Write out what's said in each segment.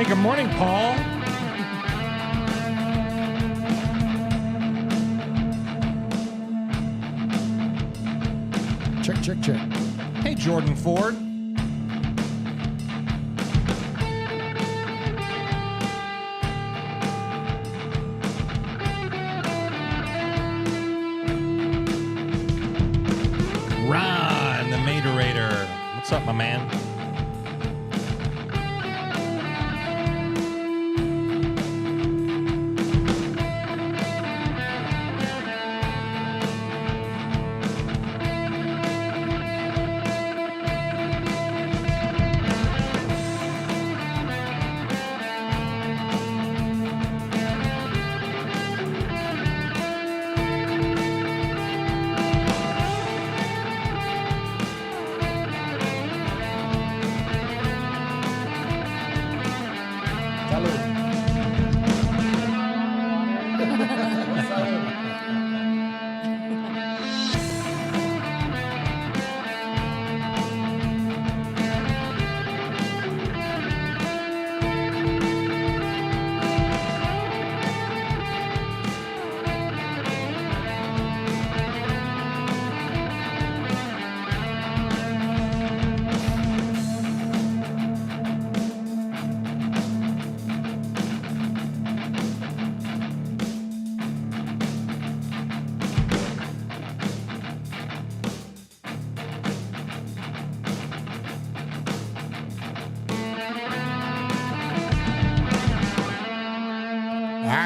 Hey, good morning, Paul. Check. Hey, Jordan Ford. Ron, the Materator. What's up, my man?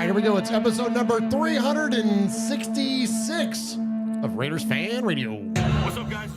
Here we go. It's episode number 366 of Raiders Fan Radio. What's up, guys?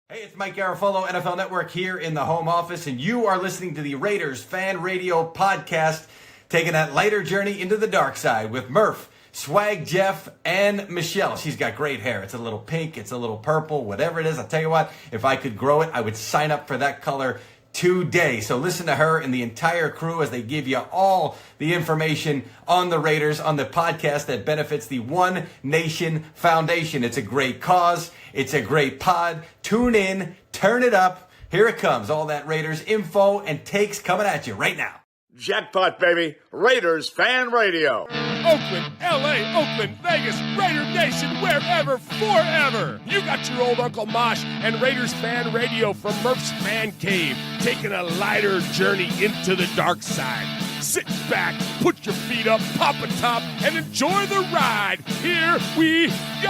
Hey, it's Mike Garafolo, NFL Network here in the home office, and you are listening to the Raiders Fan Radio podcast, taking that lighter journey into the dark side with Murf, Swag Jeff, and Michelle. She's got great hair. It's a little pink, it's a little purple, whatever it is. I'll tell you what, if I could grow it, I would sign up for that color today. So listen to her and the entire crew as they give you all the information on the Raiders on the podcast that benefits the One Nation Foundation. It's a great cause. It's a great pod. Tune in, turn it up. Here it comes. All that Raiders info and takes coming at you right now. Jackpot, baby. Raiders Fan Radio. Oakland, L.A., Oakland, Vegas, Raider Nation, wherever, forever. You got your old Uncle Mosh and Raiders Fan Radio from Murf's Man Cave, taking a lighter journey into the dark side. Sit back, put your feet up, pop a top, and enjoy the ride. Here we go!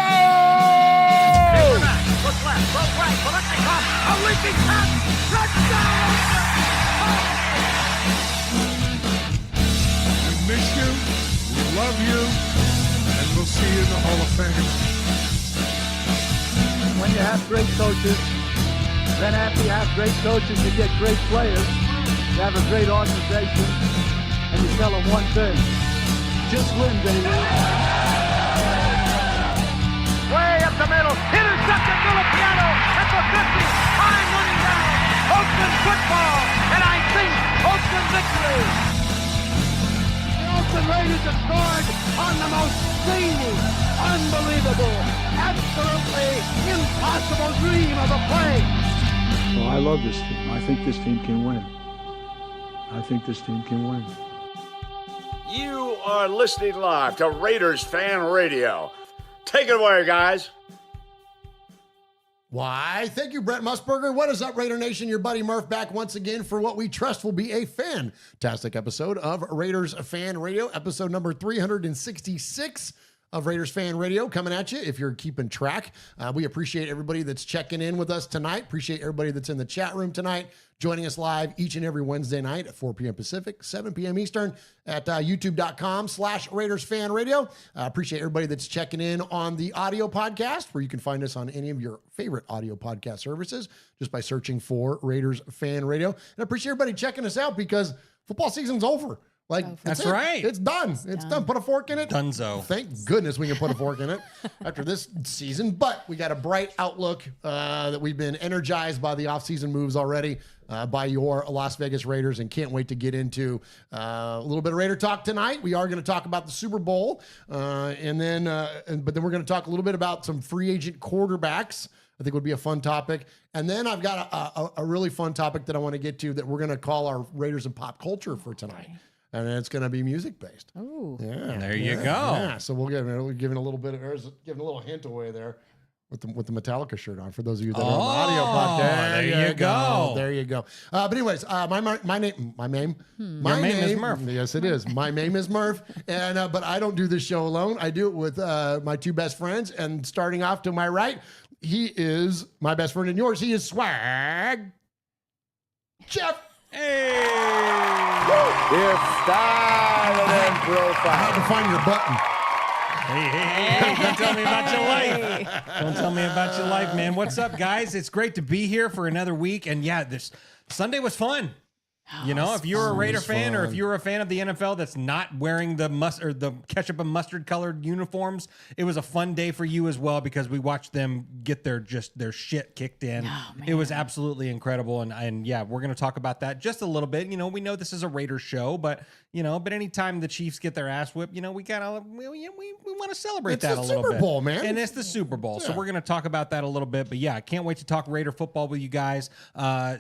Look left, look right, Political, a leaping pass, touchdown! We miss you, we love you, and we'll see you in the Hall of Fame. When you have great coaches, then after you have great coaches, you get great players, you have a great organization, and you tell them one thing, just win, baby. Way up the middle, intercepted Filipiano at the 50, time running down, Oakland football, and I think Oakland victory. The Raiders have scored on the most zany, unbelievable, absolutely impossible dream of a play. Well, I love this team. I think this team can win. You are listening live to Raiders Fan Radio. Take it away, guys. Why, thank you, Brett Musburger. What is up, Raider Nation? Your buddy Murf back once again for what we trust will be a fantastic episode of Raiders Fan Radio, episode number 366 of Raiders Fan Radio coming at you if you're keeping track. We appreciate everybody that's checking in with us tonight. Appreciate everybody that's in the chat room tonight, joining us live each and every Wednesday night at 4 p.m. Pacific, 7 p.m. Eastern at youtube.com/Raiders Fan Radio. Appreciate everybody that's checking in on the audio podcast, where you can find us on any of your favorite audio podcast services just by searching for Raiders Fan Radio. And I appreciate everybody checking us out because football season's over. That's right. It's done. It's done. Put a fork in it. Dunzo. Thank goodness we can put a fork in it after this season. But we got a bright outlook that we've been energized by the offseason moves already by your Las Vegas Raiders, and can't wait to get into a little bit of Raider talk tonight. We are going to talk about the Super Bowl, but then we're going to talk a little bit about some free agent quarterbacks I think would be a fun topic. And then I've got a really fun topic that I want to get to that we're going to call our Raiders and Pop Culture for tonight. And it's going to be music based. Oh, yeah. There you go. Yeah. So we're giving a little bit of, giving a little hint away there with the Metallica shirt on for those of you that are on the audio podcast. There you go. There you go. But anyways, my name is Murf. Yes, it is. My name is Murf. And but I don't do this show alone. I do it with my two best friends. And starting off to my right, he is my best friend and yours. He is Swag Jeff. Hey! It's style and I profile. had to find your button. Hey, don't tell me about your life. Don't tell me about your life, man. What's up, guys? It's great to be here for another week. And yeah, this Sunday was fun. You know, if you're a Raider fan or if you're a fan of the NFL that's not wearing the ketchup and mustard colored uniforms, it was a fun day for you as well because we watched them get their shit kicked in. It was absolutely incredible. And yeah, we're going to talk about that just a little bit. You know, we know this is a Raiders show, but anytime the Chiefs get their ass whipped, we want to celebrate that a little bit. It's the Super Bowl, man. And it's the Super Bowl. Yeah. So we're going to talk about that a little bit. But yeah, I can't wait to talk Raider football with you guys.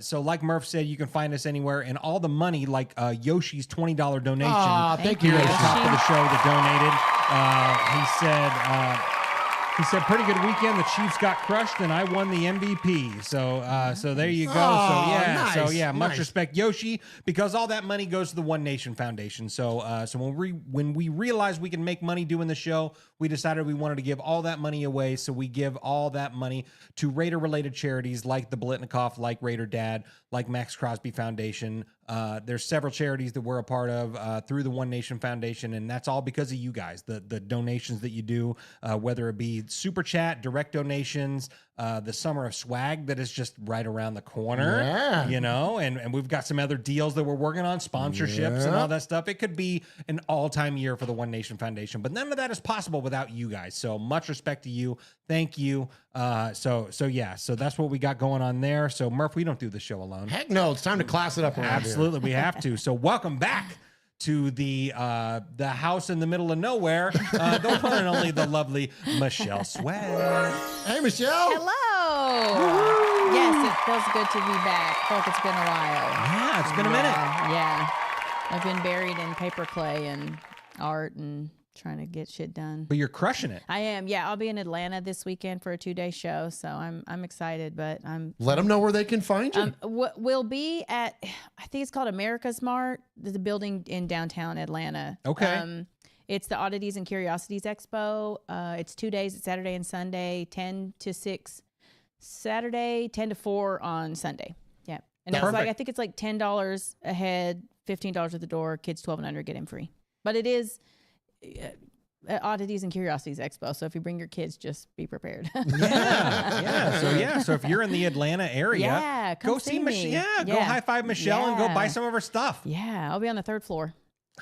So like Murph said, you can find us anywhere. And all the money, like Yoshi's $20 donation. Thank you, Here at the Yoshi. top of the show that donated. He said, pretty good weekend. The Chiefs got crushed, and I won the MVP. So there you go. Much nice. respect, Yoshi, because all that money goes to the One Nation Foundation. So when we realized we can make money doing the show, we decided we wanted to give all that money away. So we give all that money to Raider-related charities like the Blitnikoff, like Raider Dad, like Max Crosby Foundation. There's several charities that we're a part of through the One Nation Foundation, and that's all because of you guys, the donations that you do, whether it be Super Chat, direct donations, the Summer of Swag that is just right around the corner, and we've got some other deals that we're working on, sponsorships and all that stuff. It could be an all-time year for the One Nation Foundation, but none of that is possible without you guys. So much respect to you. Thank you. So that's what we got going on there. So Murph, we don't do the show alone. Heck no, it's time to class it up around Absolutely, we have to. So welcome back to the house in the middle of nowhere, the one and only the lovely Michelle Swag. Hey, Michelle. hello. Yes, it feels good to be back. I feel like it's been a while. Yeah, it's been a minute. Yeah. I've been buried in paper clay and art and trying to get shit done. But you're crushing it. I am. Yeah, I'll be in Atlanta this weekend for a 2-day show, so I'm excited. But Let them know where they can find you. We'll be at, I think it's called America's Mart, the building in downtown Atlanta. Okay. It's the Oddities and Curiosities Expo. It's 2 days. It's Saturday and Sunday, 10 to 6 Saturday, 10 to 4 on Sunday. Yeah. And it's like, I think it's like $10 a head, $15 at the door. Kids 12 and under get in free. But it is Oddities and Curiosities Expo. So if you bring your kids, just be prepared. So if you're in the Atlanta area, come go see me. Michelle. Go high five Michelle and go buy some of her stuff. Yeah, I'll be on the 3rd floor.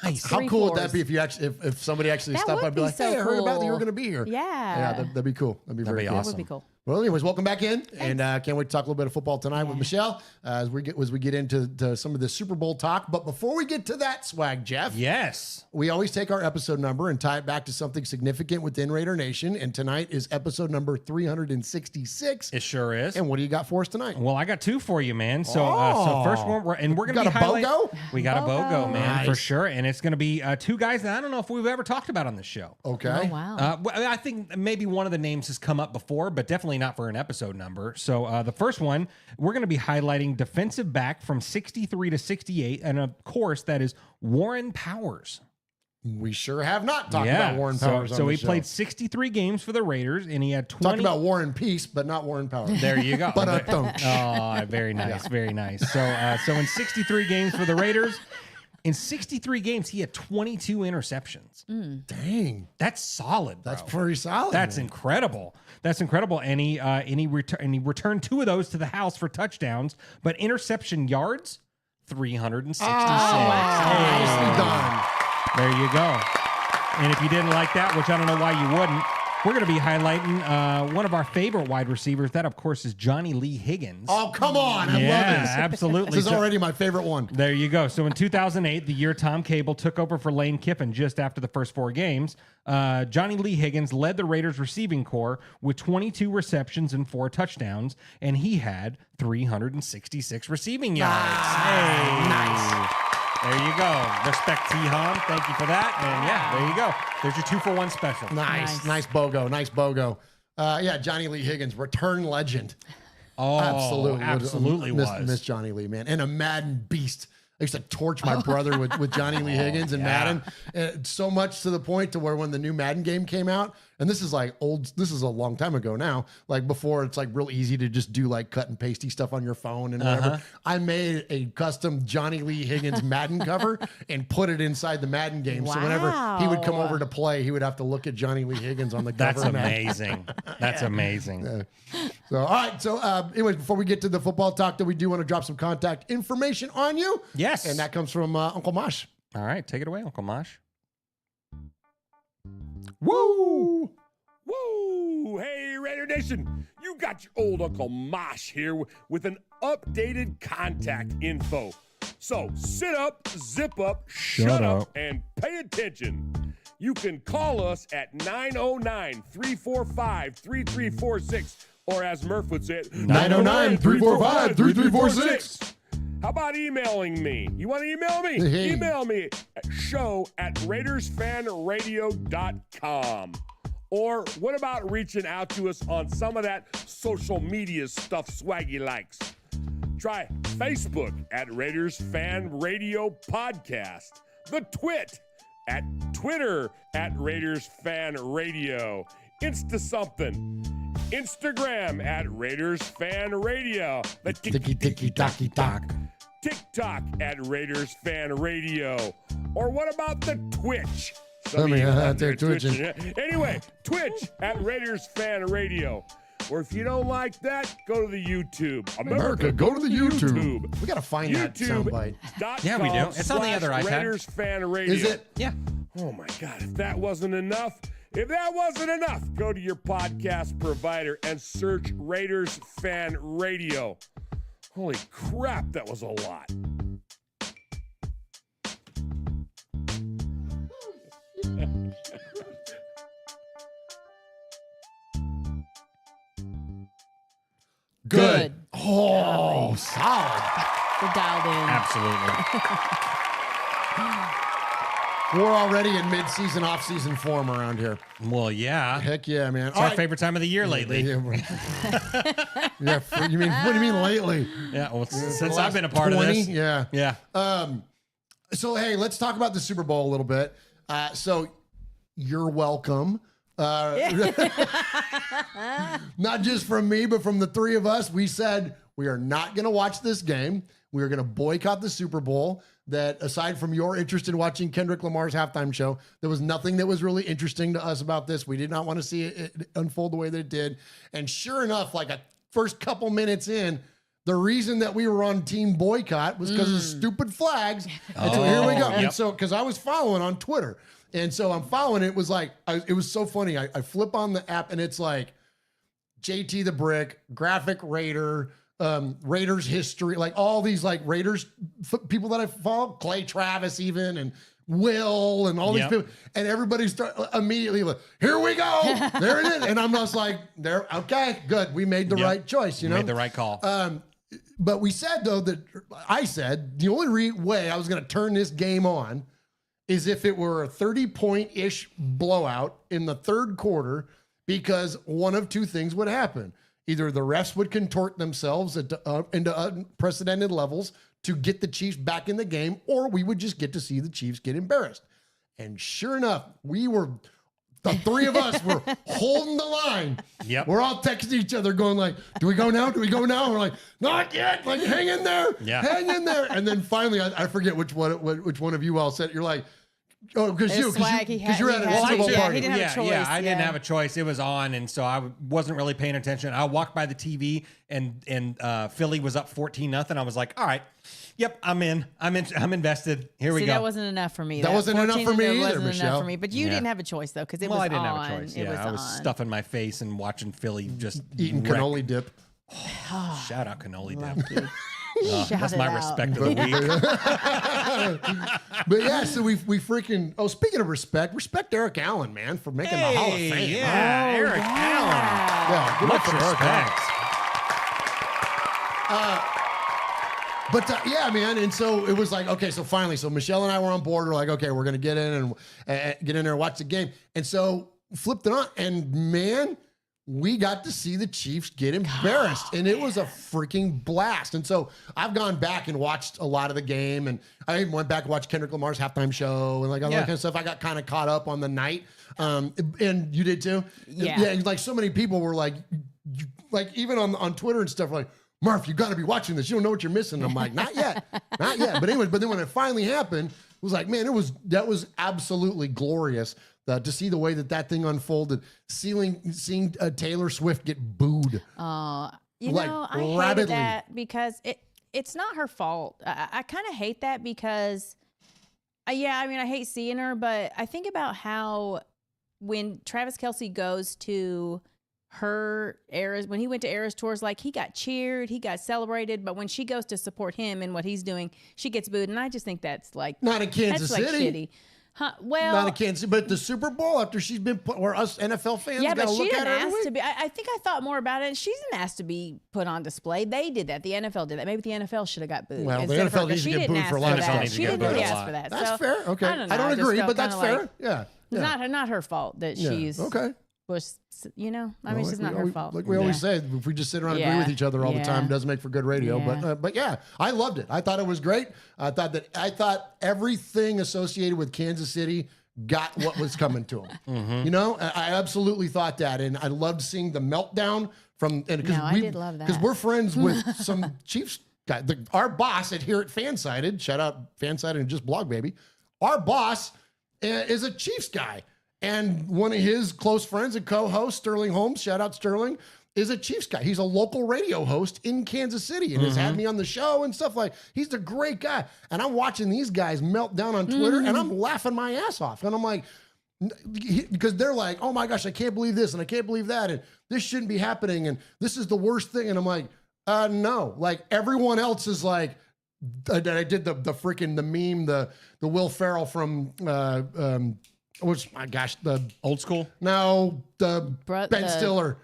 Nice. How 3 cool would floors. that be if you actually if somebody actually That stopped by would and be be like, so hey, I heard about that you were cool. going to be here. Yeah. That'd be cool. That'd be very be cool. awesome. That would be cool. Well, anyways, welcome back in, and can't wait to talk a little bit of football tonight with Michelle as we get into some of the Super Bowl talk. But before we get to that, Swag Jeff, Yes. we always take our episode number and tie it back to something significant within Raider Nation. And tonight is episode number 366. It sure is. And what do you got for us tonight? Well, I got 2 for you, man. So first one, we're going to Got be a BOGO? We got a BOGO, man, for Nice. sure. And it's going to be 2 guys that I don't know if we've ever talked about on this show. Okay. Oh, wow. Well, I think maybe one of the names has come up before, but definitely not for an episode number. So the first one, we're going to be highlighting defensive back from 63 to 68. And of course, that is Warren Powers. We sure have not talked about Warren Powers on So the he show. played 63 games for the Raiders, and he had 20. Talked about War and Peace, but not Warren Powers. There you go. But very nice, very nice. So in 63 games for the Raiders, in 63 games, he had 22 interceptions. Dang. That's solid, bro. That's pretty solid. That's man. incredible. That's incredible. And he returned 2 of those to the house for touchdowns, but interception yards, 366. Nicely done. There you go. And if you didn't like that, which I don't know why you wouldn't, We're going to be highlighting one of our favorite wide receivers. That, of course, is Johnny Lee Higgins. Oh, come on. I love this. Absolutely. This is already my favorite one. There you go. So in 2008, the year Tom Cable took over for Lane Kiffin just after the first 4 games, Johnny Lee Higgins led the Raiders receiving corps with 22 receptions and 4 touchdowns, and he had 366 receiving yards. Hey. Nice. There you go. Respect T-Hom. Thank you for that. And yeah, there you go. There's your 2-for-1 special. Nice BOGO. Nice BOGO. Yeah, Johnny Lee Higgins, return legend. Oh, absolutely Miss Johnny Lee, man. And a Madden beast. I used to torch my brother with Johnny Lee Higgins and Madden. And so much to the point to where when the new Madden game came out, and this is like this is a long time ago now, like before it's like real easy to just do like cut and pasty stuff on your phone and whatever. I made a custom Johnny Lee Higgins Madden cover and put it inside the Madden game. Wow. So whenever he would come over to play, he would have to look at Johnny Lee Higgins on the cover. That's amazing. That's amazing. So, all right. So, anyways, before we get to the football talk, we do want to drop some contact information on you. Yes. And that comes from Uncle Mosh. All right. Take it away, Uncle Mosh. Woo! Woo! Hey, Raider Nation, you got your old Uncle Mosh here with an updated contact info. So sit up, zip up, shut up, and pay attention. You can call us at 909-345-3346, or as Murf would say it, 909-345-3346. How about emailing me? You want to email me? Hey. Email me at show@RaidersFanRadio.com. Or what about reaching out to us on some of that social media stuff Swaggy likes? Try Facebook at Raiders Fan Radio Podcast, the Twit at Twitter at Raiders Fan Radio, Insta something, Instagram at Raiders Fan Radio, the Tiki-tiki-taki-tak. TikTok at Raiders Fan Radio. Or what about the Twitch? Anyway, Twitch at Raiders Fan Radio. Or if you don't like that, go to the YouTube. America, go to the YouTube. We got to find that soundbite. Yeah, we do. It's on the other iPad. Raiders Fan Radio. Is it? Yeah. Oh my God, if that wasn't enough, go to your podcast provider and search Raiders Fan Radio. Holy crap, that was a lot. Good. Oh, solid. We're dialed in. Absolutely. We're already in mid-season, off-season form around here. Well, yeah. Heck yeah, man. It's our favorite time of the year lately. Yeah, what do you mean lately? Yeah, well, since I've been a part 20? of this. Yeah. Yeah. So, hey, let's talk about the Super Bowl a little bit. So, you're welcome. Not just from me, but from the three of us. We said we are not going to watch this game. We are going to boycott the Super Bowl. That aside from your interest in watching Kendrick Lamar's halftime show, there was nothing that was really interesting to us about this. We did not want to see it unfold the way that it did. And sure enough, like a first couple minutes in, the reason that we were on team boycott was because of stupid flags. And so here we go. Yep. And so, because I was following on Twitter. And so I'm following it. Was like, it was so funny. I flip on the app and it's like JT the Brick, Graphic Raider, Raiders history, like all these like Raiders people that I follow, Clay Travis even, and Will, and all these people. And everybody start immediately like, here we go. There it is. And I'm just like, there, okay, good. We made the right choice, you know? Made the right call. But we said, though, that I said the only way I was going to turn this game on is if it were a 30-point-ish blowout in the third quarter, because one of two things would happen. Either the refs would contort themselves into unprecedented levels to get the Chiefs back in the game, or we would just get to see the Chiefs get embarrassed. And sure enough, the three of us were holding the line. Yep. We're all texting each other going like, do we go now? Do we go now? And we're like, not yet. Like, hang in there. Yeah. Hang in there. And then finally, I forget which one of you all said, you're like, Oh, because you were at a Super Bowl party. He didn't have a choice. I didn't have a choice. It was on, and so I wasn't really paying attention. I walked by the TV, and Philly was up 14-0. I was like, all right, yep, I'm invested. Here we go. That wasn't enough for me. That wasn't enough for me either, Michelle. But you didn't have a choice though, because it was on. I didn't have a choice. Yeah, I was stuffing my face and watching Philly just eating cannoli dip. Shout out cannoli dip. Shout that's it my out. respect of the week. But yeah, so we freaking. Oh, speaking of respect Eric Allen, man, for making the Hall of Fame. Yeah, Eric Allen. Yeah, good Much respect. But yeah, man, and so it was like, okay, so finally, so Michelle and I were on board. We're like, okay, we're gonna get in and get in there and watch the game. And so flipped it on, and man, we got to see the Chiefs get embarrassed, and it was a freaking blast. And so I've gone back and watched a lot of the game, and I even went back and watched Kendrick Lamar's halftime show and like all that kind of stuff. I got kind of caught up on the night, and you did too. Yeah. And like so many people were like even on Twitter and stuff, like, Murf, you got to be watching this. You don't know what you're missing. And I'm like, not yet. But anyway, but then when it finally happened, it was like, man, that was absolutely glorious to see the way that thing unfolded. Seeing Taylor Swift get booed. I rapidly. hated that because it's not her fault. I kind of hate that because, I hate seeing her, but I think about how when Travis Kelce goes to her Eras, when he went to Eras tours, like he got cheered, he got celebrated, but when she goes to support him and what he's doing, she gets booed, and I just think that's like not in Kansas City. Like shitty. Huh, well, not in Kansas City, but at the Super Bowl after she's been put, where us NFL fans got to look at her every week. To be. I think I thought more about it. She didn't ask to be put on display. They did that. The NFL did that. Maybe the NFL should have got booed. Well, the NFL needs to get booed for a lot of stuff. She didn't really ask for that. That's fair. Okay, I don't agree, but that's fair. Yeah. Not her fault that she's okay. Was it's just not her fault. Like we always say, if we just sit around and agree with each other all the time, it doesn't make for good radio. But yeah, I loved it. I thought it was great. I thought everything associated with Kansas City got what was coming to them. Mm-hmm. You know, I absolutely thought that, and I loved seeing the meltdown from. I did love that because we're friends with some Chiefs guy. Our boss at here at Fansided, shout out Fansided and Just Blog Baby. Our boss is a Chiefs guy. And one of his close friends and co-host, Sterling Holmes, shout out Sterling, is a Chiefs guy. He's a local radio host in Kansas City and has had me on the show and stuff like. He's a great guy. And I'm watching these guys melt down on Twitter and I'm laughing my ass off. And I'm like, because they're like, oh my gosh, I can't believe this and I can't believe that. And this shouldn't be happening. And this is the worst thing. And I'm like, no. Like everyone else is like, I did the freaking, the meme, the Will Ferrell from, which, my gosh, the Old School? No, Ben Stiller.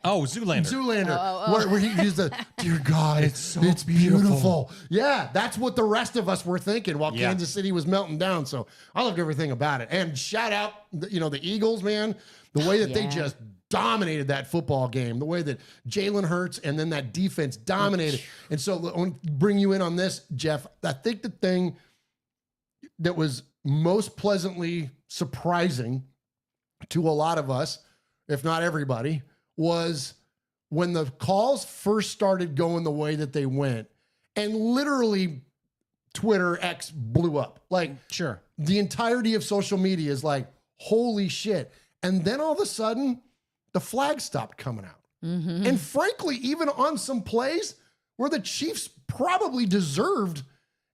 Oh, Zoolander. Where he used the, dear God, it's beautiful. Yeah, that's what the rest of us were thinking while Kansas City was melting down. So I loved everything about it. And shout out, the Eagles, man, the way that they just dominated that football game, the way that Jalen Hurts and then that defense dominated. And so I want to bring you in on this, Jeff. I think the thing that was most pleasantly surprising to a lot of us, if not everybody, was when the calls first started going the way that they went, and literally Twitter X blew up. Like, sure, the entirety of social media is like, holy shit. And then all of a sudden, the flag stopped coming out. Mm-hmm. And frankly, even on some plays where the Chiefs probably deserved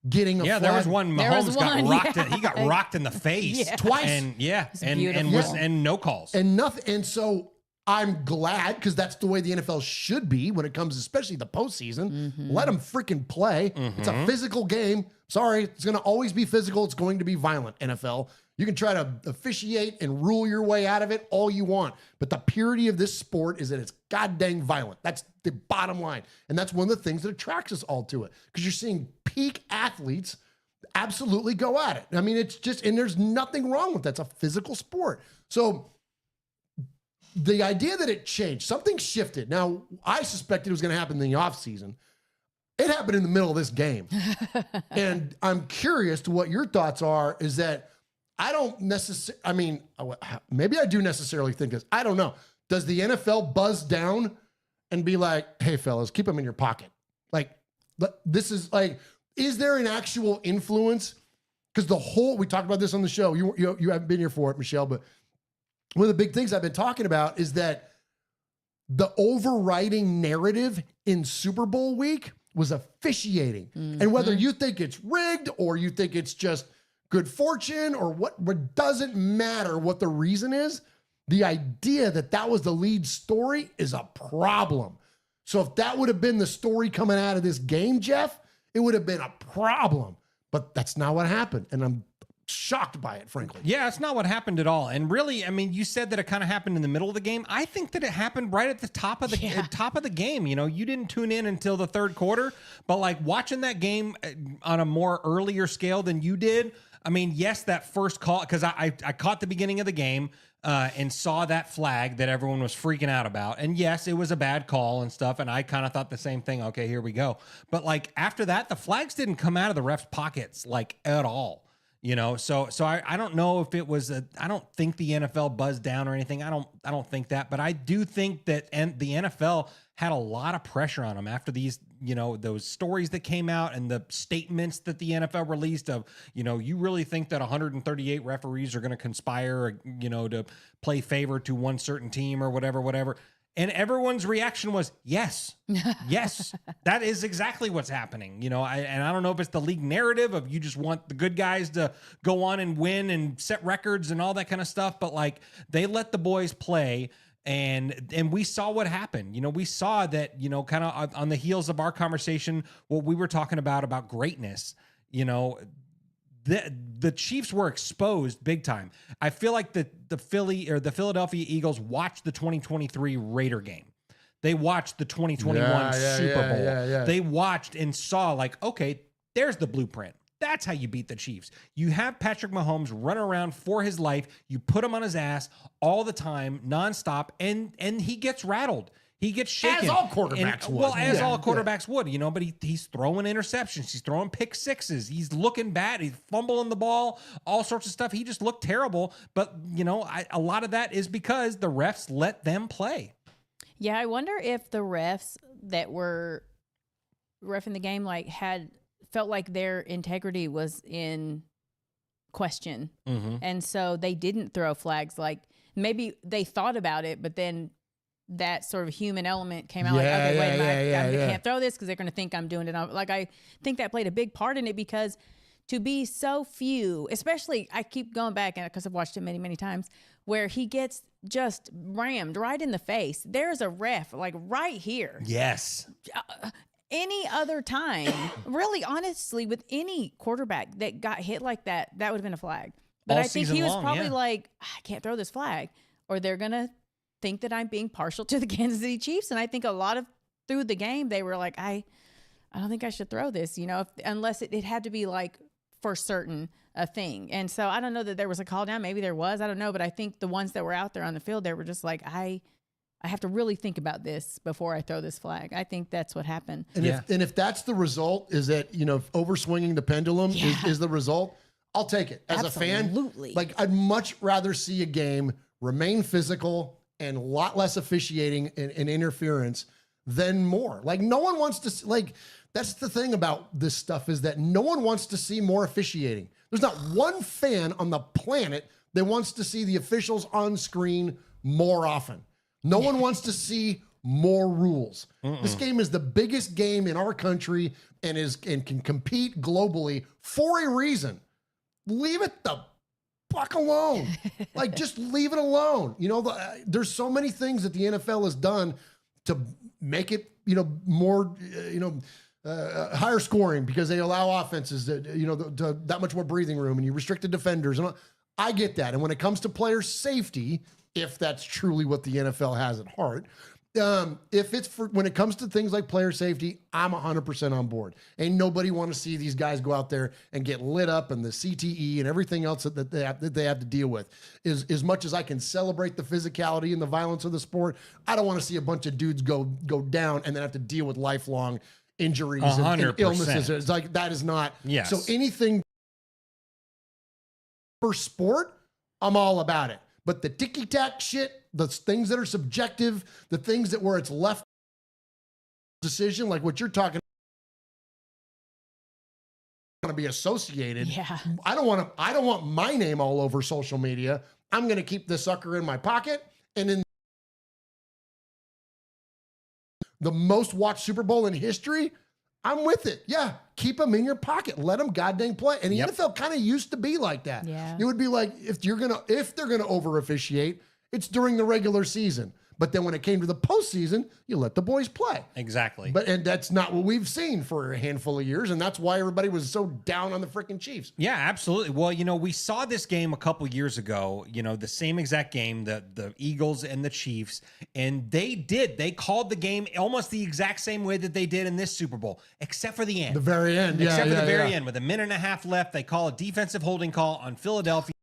getting a flag. There was one Mahomes got rocked. He got rocked in the face twice, and no calls and nothing. And so I'm glad, because that's the way the NFL should be when it comes, especially the postseason. Mm-hmm. Let them freaking play. It's a physical game. Sorry, it's going to always be physical. It's going to be violent. NFL. You can try to officiate and rule your way out of it all you want, but the purity of this sport is that it's goddamn violent. That's the bottom line. And that's one of the things that attracts us all to it, because you're seeing peak athletes absolutely go at it. I mean, it's just, and there's nothing wrong with that. It's a physical sport. So the idea that it changed, something shifted. Now, I suspected it was going to happen in the offseason. It happened in the middle of this game. And I'm curious to what your thoughts are, is that I don't necessarily, I mean, maybe I do necessarily think this. I don't know. Does the NFL buzz down and be like, hey, fellas, keep them in your pocket? Like, this is like, is there an actual influence Because we talked about this on the show. You haven't been here for it, Michelle, but one of the big things I've been talking about is that the overriding narrative in Super Bowl week was officiating. And whether you think it's rigged or you think it's just good fortune or what doesn't matter what the reason is, the idea that was the lead story is a problem. So if that would have been the story coming out of this game, Jeff, it would have been a problem. But that's not what happened. And I'm shocked by it, frankly. Yeah, it's not what happened at all. And really, I mean, you said that it kind of happened in the middle of the game. I think that it happened right at the top of the game. You know, you didn't tune in until the third quarter, but like watching that game on a more earlier scale than you did. I mean, yes, that first call, because I caught the beginning of the game and saw that flag that everyone was freaking out about. And yes, it was a bad call and stuff. And I kind of thought the same thing. Okay, here we go. But like after that, the flags didn't come out of the refs' pockets like at all. You know, so I don't know if it was I don't think the NFL buzzed down or anything. I don't think that, but I do think that the NFL had a lot of pressure on them after these, you know, those stories that came out and the statements that the NFL released of, you know, you really think that 138 referees are going to conspire, you know, to play favor to one certain team or whatever. And everyone's reaction was, yes, yes, that is exactly what's happening. You know, and I don't know if it's the league narrative of you just want the good guys to go on and win and set records and all that kind of stuff. But like they let the boys play and we saw what happened. You know, we saw that, you know, kind of on the heels of our conversation, what we were talking about greatness, you know, the Chiefs were exposed big time. I feel like the Philadelphia Eagles watched the 2023 Raider game. They watched the 2021 Super Bowl. Yeah. They watched and saw like, okay, there's the blueprint. That's how you beat the Chiefs. You have Patrick Mahomes run around for his life. You put him on his ass all the time, nonstop, and he gets rattled. He gets shaken. As all quarterbacks would. Well, as all quarterbacks would, you know, but he's throwing interceptions. He's throwing pick sixes. He's looking bad. He's fumbling the ball, all sorts of stuff. He just looked terrible. But, you know, a lot of that is because the refs let them play. Yeah, I wonder if the refs that were reffing the game felt like their integrity was in question. And so they didn't throw flags. Like maybe they thought about it, but then that sort of human element came out I can't throw this because they're going to think I'm doing it. Like, I think that played a big part in it because to be so few, especially I keep going back and because I've watched it many, many times where he gets just rammed right in the face. There's a ref like right here. Yes. Any other time, really, honestly, with any quarterback that got hit like that, that would have been a flag. But I think he was probably like, I can't throw this flag or they're going to think that I'm being partial to the Kansas City Chiefs. And I think a lot of through the game, they were like, I don't think I should throw this, you know, unless it had to be like for certain a thing. And so I don't know that there was a call down. Maybe there was, I don't know. But I think the ones that were out there on the field, they were just like, I have to really think about this before I throw this flag. I think that's what happened. And if that's the result is that, you know, overswinging the pendulum is the result, I'll take it as a fan. Like I'd much rather see a game remain physical and a lot less officiating and interference than more. Like no one wants to like, that's the thing about this stuff is that no one wants to see more officiating. There's not one fan on the planet that wants to see the officials on screen more often. No one wants to see more rules. This game is the biggest game in our country and can compete globally for a reason. Leave it the fuck alone. Like, just leave it alone. You know, there's so many things that the NFL has done to make it, you know, more, higher scoring because they allow offenses that, you know, that much more breathing room and you restrict the defenders. And I get that. And when it comes to player safety, if that's truly what the NFL has at heart, if it's when it comes to things like player safety, I'm 100% on board. Ain't nobody want to see these guys go out there and get lit up and the CTE and everything else that they have to deal with. As much as I can celebrate the physicality and the violence of the sport, I don't want to see a bunch of dudes go down and then have to deal with lifelong injuries and illnesses. It's like, that is not. Yes. So anything for sport, I'm all about it. But the ticky-tack shit, the things that are subjective, the things that where it's left decision, like what you're talking to be associated. Yeah. I don't want my name all over social media. I'm going to keep this sucker in my pocket. And in the most watched Super Bowl in history, I'm with it. Yeah, keep them in your pocket. Let them goddamn play. And the NFL kind of used to be like that. Yeah. It would be like if they're gonna over officiate, it's during the regular season. But then when it came to the postseason, you let the boys play. Exactly. And that's not what we've seen for a handful of years, and that's why everybody was so down on the freaking Chiefs. Yeah, absolutely. Well, we saw this game a couple years ago, the same exact game, the Eagles and the Chiefs, and they called the game almost the exact same way that they did in this Super Bowl, except for the end. The very end. Except for the very end. With a minute and a half left, they call a defensive holding call on Philadelphia.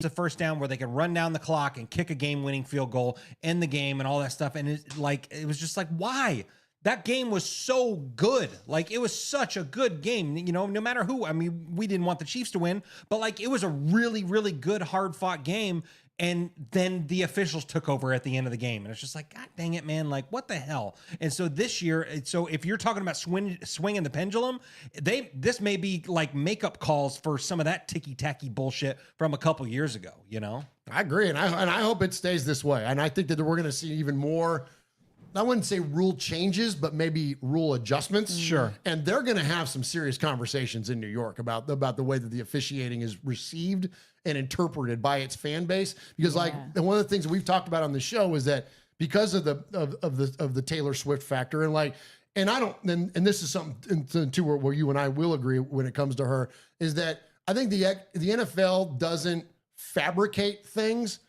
A first down where they can run down the clock and kick a game-winning field goal, end the game, and all that stuff. And it was just like, why? That game was so good. Like, it was such a good game. No matter who. I mean, we didn't want the Chiefs to win, but like, it was a really, really good, hard-fought game. And then the officials took over at the end of the game. And it's just like, God dang it, man. Like, what the hell? And so this year, if you're talking about swinging the pendulum, this may be like makeup calls for some of that ticky-tacky bullshit from a couple years ago, I agree. And I hope it stays this way. And I think that we're going to see even more, I wouldn't say rule changes, but maybe rule adjustments. Sure. And they're going to have some serious conversations in New York about the way that the officiating is received and interpreted by its fan base. Because and one of the things we've talked about on the show is that because of the Taylor Swift factor, and this is something too where you and I will agree when it comes to her, is that I think the NFL doesn't fabricate things,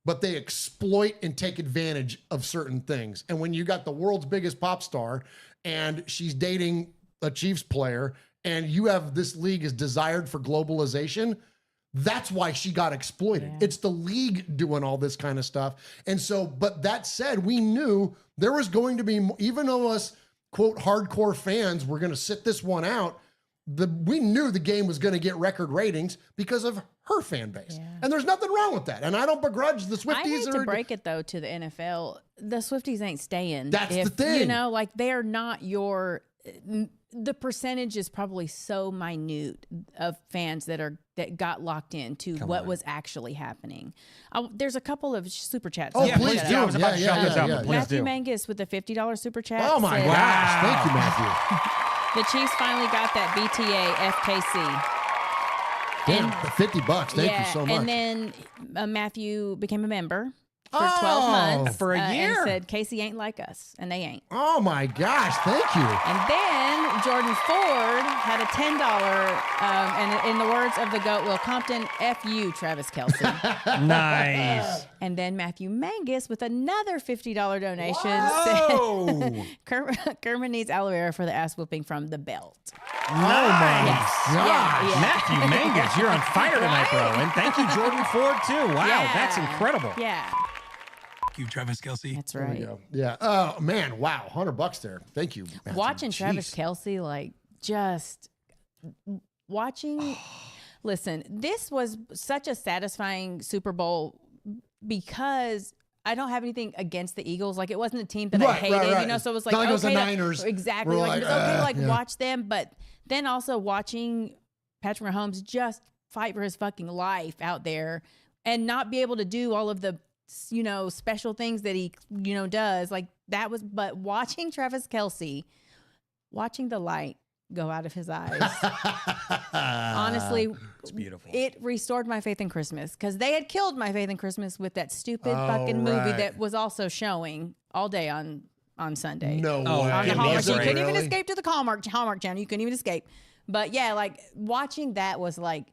but they exploit and take advantage of certain things. And when you got the world's biggest pop star and she's dating a Chiefs player and you have this league is desired for globalization, that's why she got exploited. Yeah. It's the league doing all this kind of stuff. And so, but that said, we knew there was going to be, even though us, quote, hardcore fans were going to sit this one out, we knew the game was going to get record ratings because of her fan base. Yeah. And there's nothing wrong with that. And I don't begrudge the Swifties. I hate to break it, though, to the NFL. The Swifties ain't staying. That's the thing. They're not your... The percentage is probably so minute of fans that got locked into what was actually happening. There's a couple of super chats. Oh, please do. I was about to shout this out. Matthew Mangus with the $50 super chat. Oh my gosh! Thank you, Matthew. The Chiefs finally got that BTA FKC. Damn, $50. Thank you so much. And then Matthew became a member for 12 months. For a year. And said, Casey ain't like us. And they ain't. Oh, my gosh. Thank you. And then Jordan Ford had a $10, and in the words of the GOAT, Will Compton, F you, Travis Kelce. Nice. And then Matthew Mangus with another $50 donation Whoa. said, Kerman needs aloe vera for the ass whooping from the belt. Oh, my Yes. God. Yeah. Matthew Mangus, you're on fire tonight, bro. And thank you, Jordan Ford, too. Wow, Yeah. that's incredible. Yeah. You, Travis Kelce. That's right. There we go. Yeah. Oh man. Wow. $100 there. Thank you. Matthew. Watching Jeez. Travis Kelce, just watching. Listen, this was such a satisfying Super Bowl because I don't have anything against the Eagles. Like, it wasn't a team that I hated, right. So it was like, not like okay, it was the Niners. Exactly. We're Like, it's okay to yeah. watch them, but then also watching Patrick Mahomes just fight for his fucking life out there and not be able to do all of the special things that he, does. Like, that was, but watching Travis Kelce, watching the light go out of his eyes, honestly, it's beautiful. It restored my faith in Christmas, because they had killed my faith in Christmas with that stupid fucking movie that was also showing all day on Sunday. No way. On the Hallmark. You couldn't even Really? escape to the Hallmark channel. You couldn't even escape. But yeah, like, watching that was like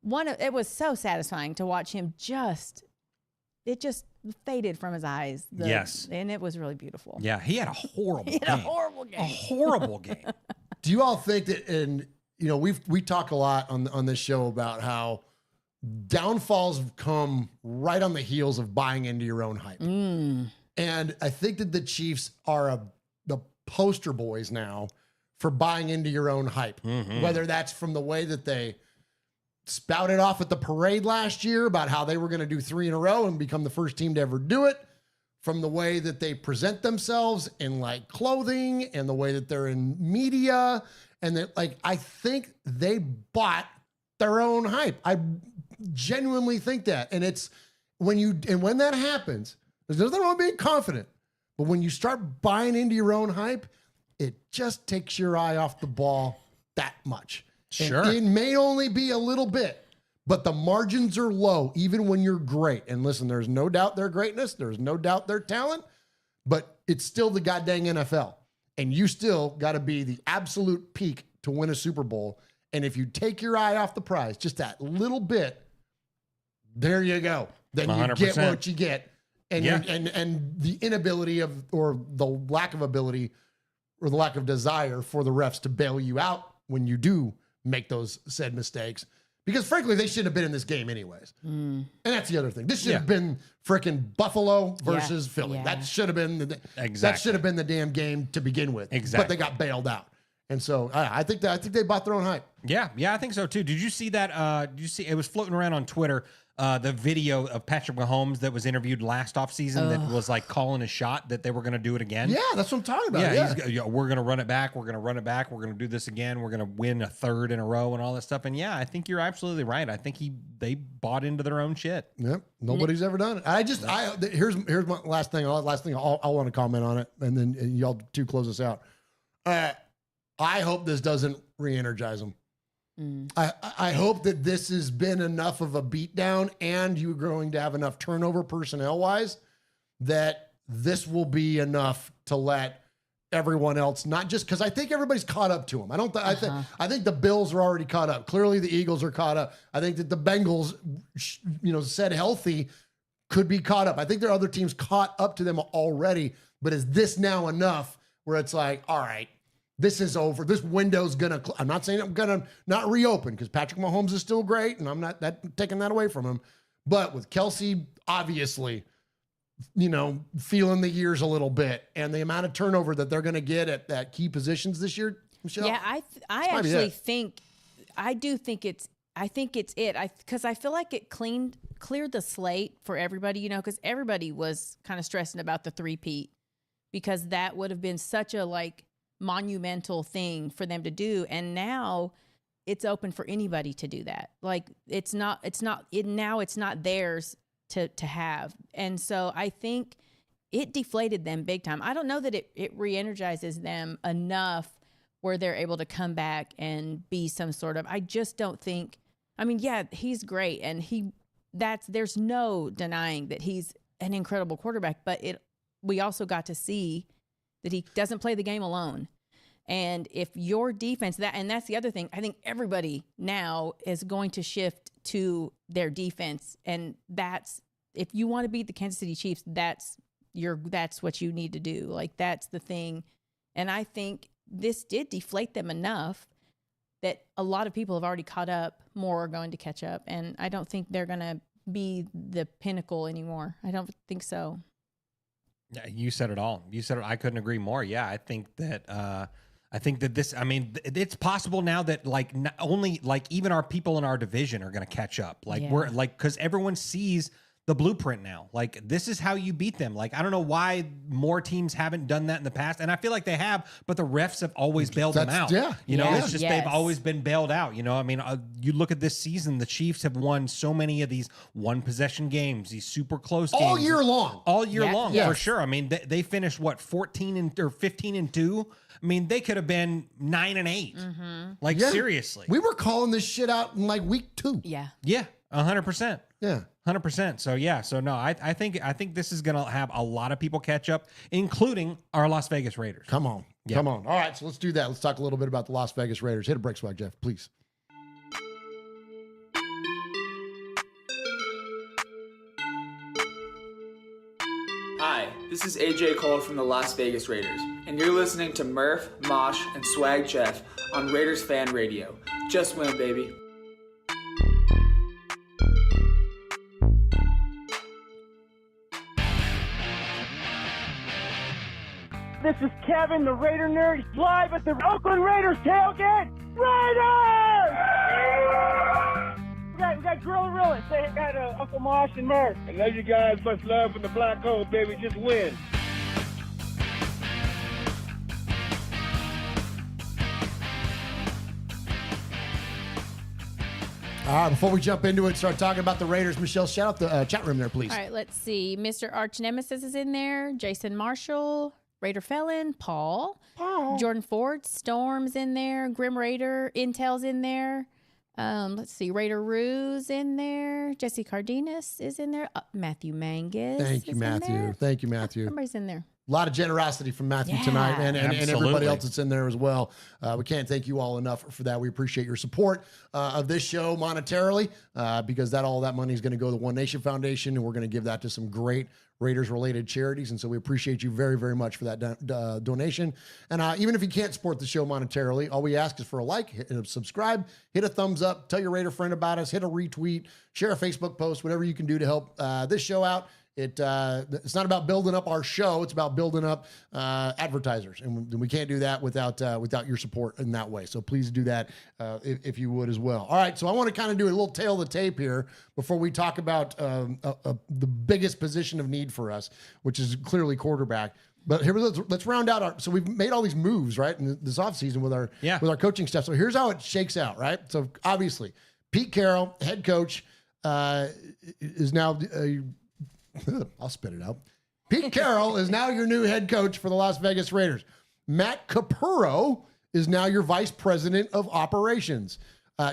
it was so satisfying to watch him it just faded from his eyes. Yes. And it was really beautiful. Yeah, he had a horrible game. A horrible game. A horrible game. Do you all think that? And we talk a lot on this show about how downfalls come right on the heels of buying into your own hype. And I think that the Chiefs are the poster boys now for buying into your own hype. Mm-hmm. Whether that's from the way that they spouted off at the parade last year about how they were going to do 3 in a row and become the first team to ever do it, from the way that they present themselves in like clothing and the way that they're in media And that, like, I think they bought their own hype. I genuinely think that. And it's when that happens, there's nothing wrong with being confident. But when you start buying into your own hype, it just takes your eye off the ball that much. Sure. And it may only be a little bit, but the margins are low, even when you're great. And listen, there's no doubt their greatness. There's no doubt their talent, but it's still the goddamn NFL. And you still got to be the absolute peak to win a Super Bowl. And if you take your eye off the prize, just that little bit, there you go. Then 100%. You get what you get. And, and the inability of, or the lack of ability, or the lack of desire for the refs to bail you out when you do make those said mistakes. Because frankly, they shouldn't have been in this game anyways. And that's the other thing. This should have been freaking Buffalo versus Philly. Yeah. That should have been that should have been the damn game to begin with. Exactly. But they got bailed out. And so I think they bought their own hype. Yeah, I think so too. Did you see that? Did you see it was floating around on Twitter? The video of Patrick Mahomes that was interviewed last offseason that was like calling a shot that they were going to do it again. Yeah, that's what I'm talking about. Yeah, we're going to run it back. We're going to run it back. We're going to do this again. We're going to win a third in a row and all that stuff. And yeah, I think you're absolutely right. I think they bought into their own shit. Yep, nobody's ever done it. Here's my last thing. I want to comment on it, and then y'all two close us out. I hope this doesn't re-energize them. I hope that this has been enough of a beatdown and you're going to have enough turnover personnel-wise that this will be enough to let everyone else, not just because I think everybody's caught up to them. I think the Bills are already caught up. Clearly the Eagles are caught up. I think that the Bengals, said healthy, could be caught up. I think there are other teams caught up to them already, but is this now enough where it's like, all right, this is over. This window's going to, I'm not saying I'm going to not reopen because Patrick Mahomes is still great and I'm not taking that away from him. But with Kelsey, obviously, feeling the years a little bit and the amount of turnover that they're going to get at key positions this year, Michelle. Yeah, I actually think it's because I feel like it cleared the slate for everybody, because everybody was kind of stressing about the three-peat because that would have been such a monumental thing for them to do, and now it's open for anybody to do that. It's not theirs to have, and so I think it deflated them big time. I don't know that it re-energizes them enough where they're able to come back and be some sort of. I just don't think. I mean, yeah, he's great, and there's no denying that he's an incredible quarterback, but we also got to see that he doesn't play the game alone. And if your defense, and that's the other thing, I think everybody now is going to shift to their defense. And if you want to beat the Kansas City Chiefs, that's what you need to do. That's the thing. And I think this did deflate them enough that a lot of people have already caught up, more are going to catch up. And I don't think they're going to be the pinnacle anymore. I don't think so. Yeah, you said it all. You said it. I couldn't agree more. Yeah, I think that this. I mean, it's possible now that not only even our people in our division are going to catch up. We're because everyone sees the blueprint now. This is how you beat them. I don't know why more teams haven't done that in the past, and I feel like they have, but the refs have always bailed them out. Yeah, it's just they've always been bailed out. I mean, you look at this season, the Chiefs have won so many of these one possession games, these super close games all year long, for sure. I mean, they finished 14 or 15-2. I mean, they could have been 9-8. Mm-hmm. Seriously, we were calling this shit out in week 2. Yeah, 100%. Yeah. 100%. So no, I think this is going to have a lot of people catch up, including our Las Vegas Raiders. Come on. All right, so let's do that. Let's talk a little bit about the Las Vegas Raiders. Hit a break, Swag Jeff, please. Hi, this is AJ Cole from the Las Vegas Raiders, and you're listening to Murf, Mosh, and Swag Jeff on Raiders Fan Radio. Just win, baby. This is Kevin, the Raider Nerd, live at the Oakland Raiders tailgate. Raiders! We got Gorilla Rilla. Say hi to Uncle Mosh and Murf. I love you guys. Much love from the black hole, baby. Just win. Before we jump into it, start talking about the Raiders. Michelle, shout out the chat room there, please. All right, let's see. Mr. Arch Nemesis is in there. Jason Marshall, Raider Felon, Paul, Jordan Ford, Storm's in there. Grim Raider, Intel's in there. Let's see. Raider Ruse in there. Jesse Cardenas is in there. Matthew Mangus. Thank you, Matthew. Thank you, Matthew. Everybody's in there. A lot of generosity from Matthew tonight and everybody else that's in there as well. We can't thank you all enough for that. We appreciate your support of this show monetarily because all that money is going to go to the One Nation Foundation, and we're going to give that to some great Raiders-related charities. And so we appreciate you very, very much for that donation. And even if you can't support the show monetarily, all we ask is for a like, hit a subscribe, hit a thumbs up, tell your Raider friend about us, hit a retweet, share a Facebook post, whatever you can do to help this show out. It's not about building up our show. It's about building up advertisers. And we can't do that without your support in that way. So please do that if you would as well. All right. So I want to kind of do a little tail of the tape here before we talk about the biggest position of need for us, which is clearly quarterback. But here, let's round out so we've made all these moves, right, in this offseason with our coaching stuff. So here's how it shakes out, right? So obviously, Pete Carroll, head coach, is now I'll spit it out. Pete Carroll is now your new head coach for the Las Vegas Raiders. Matt Capurro is now your vice president of operations.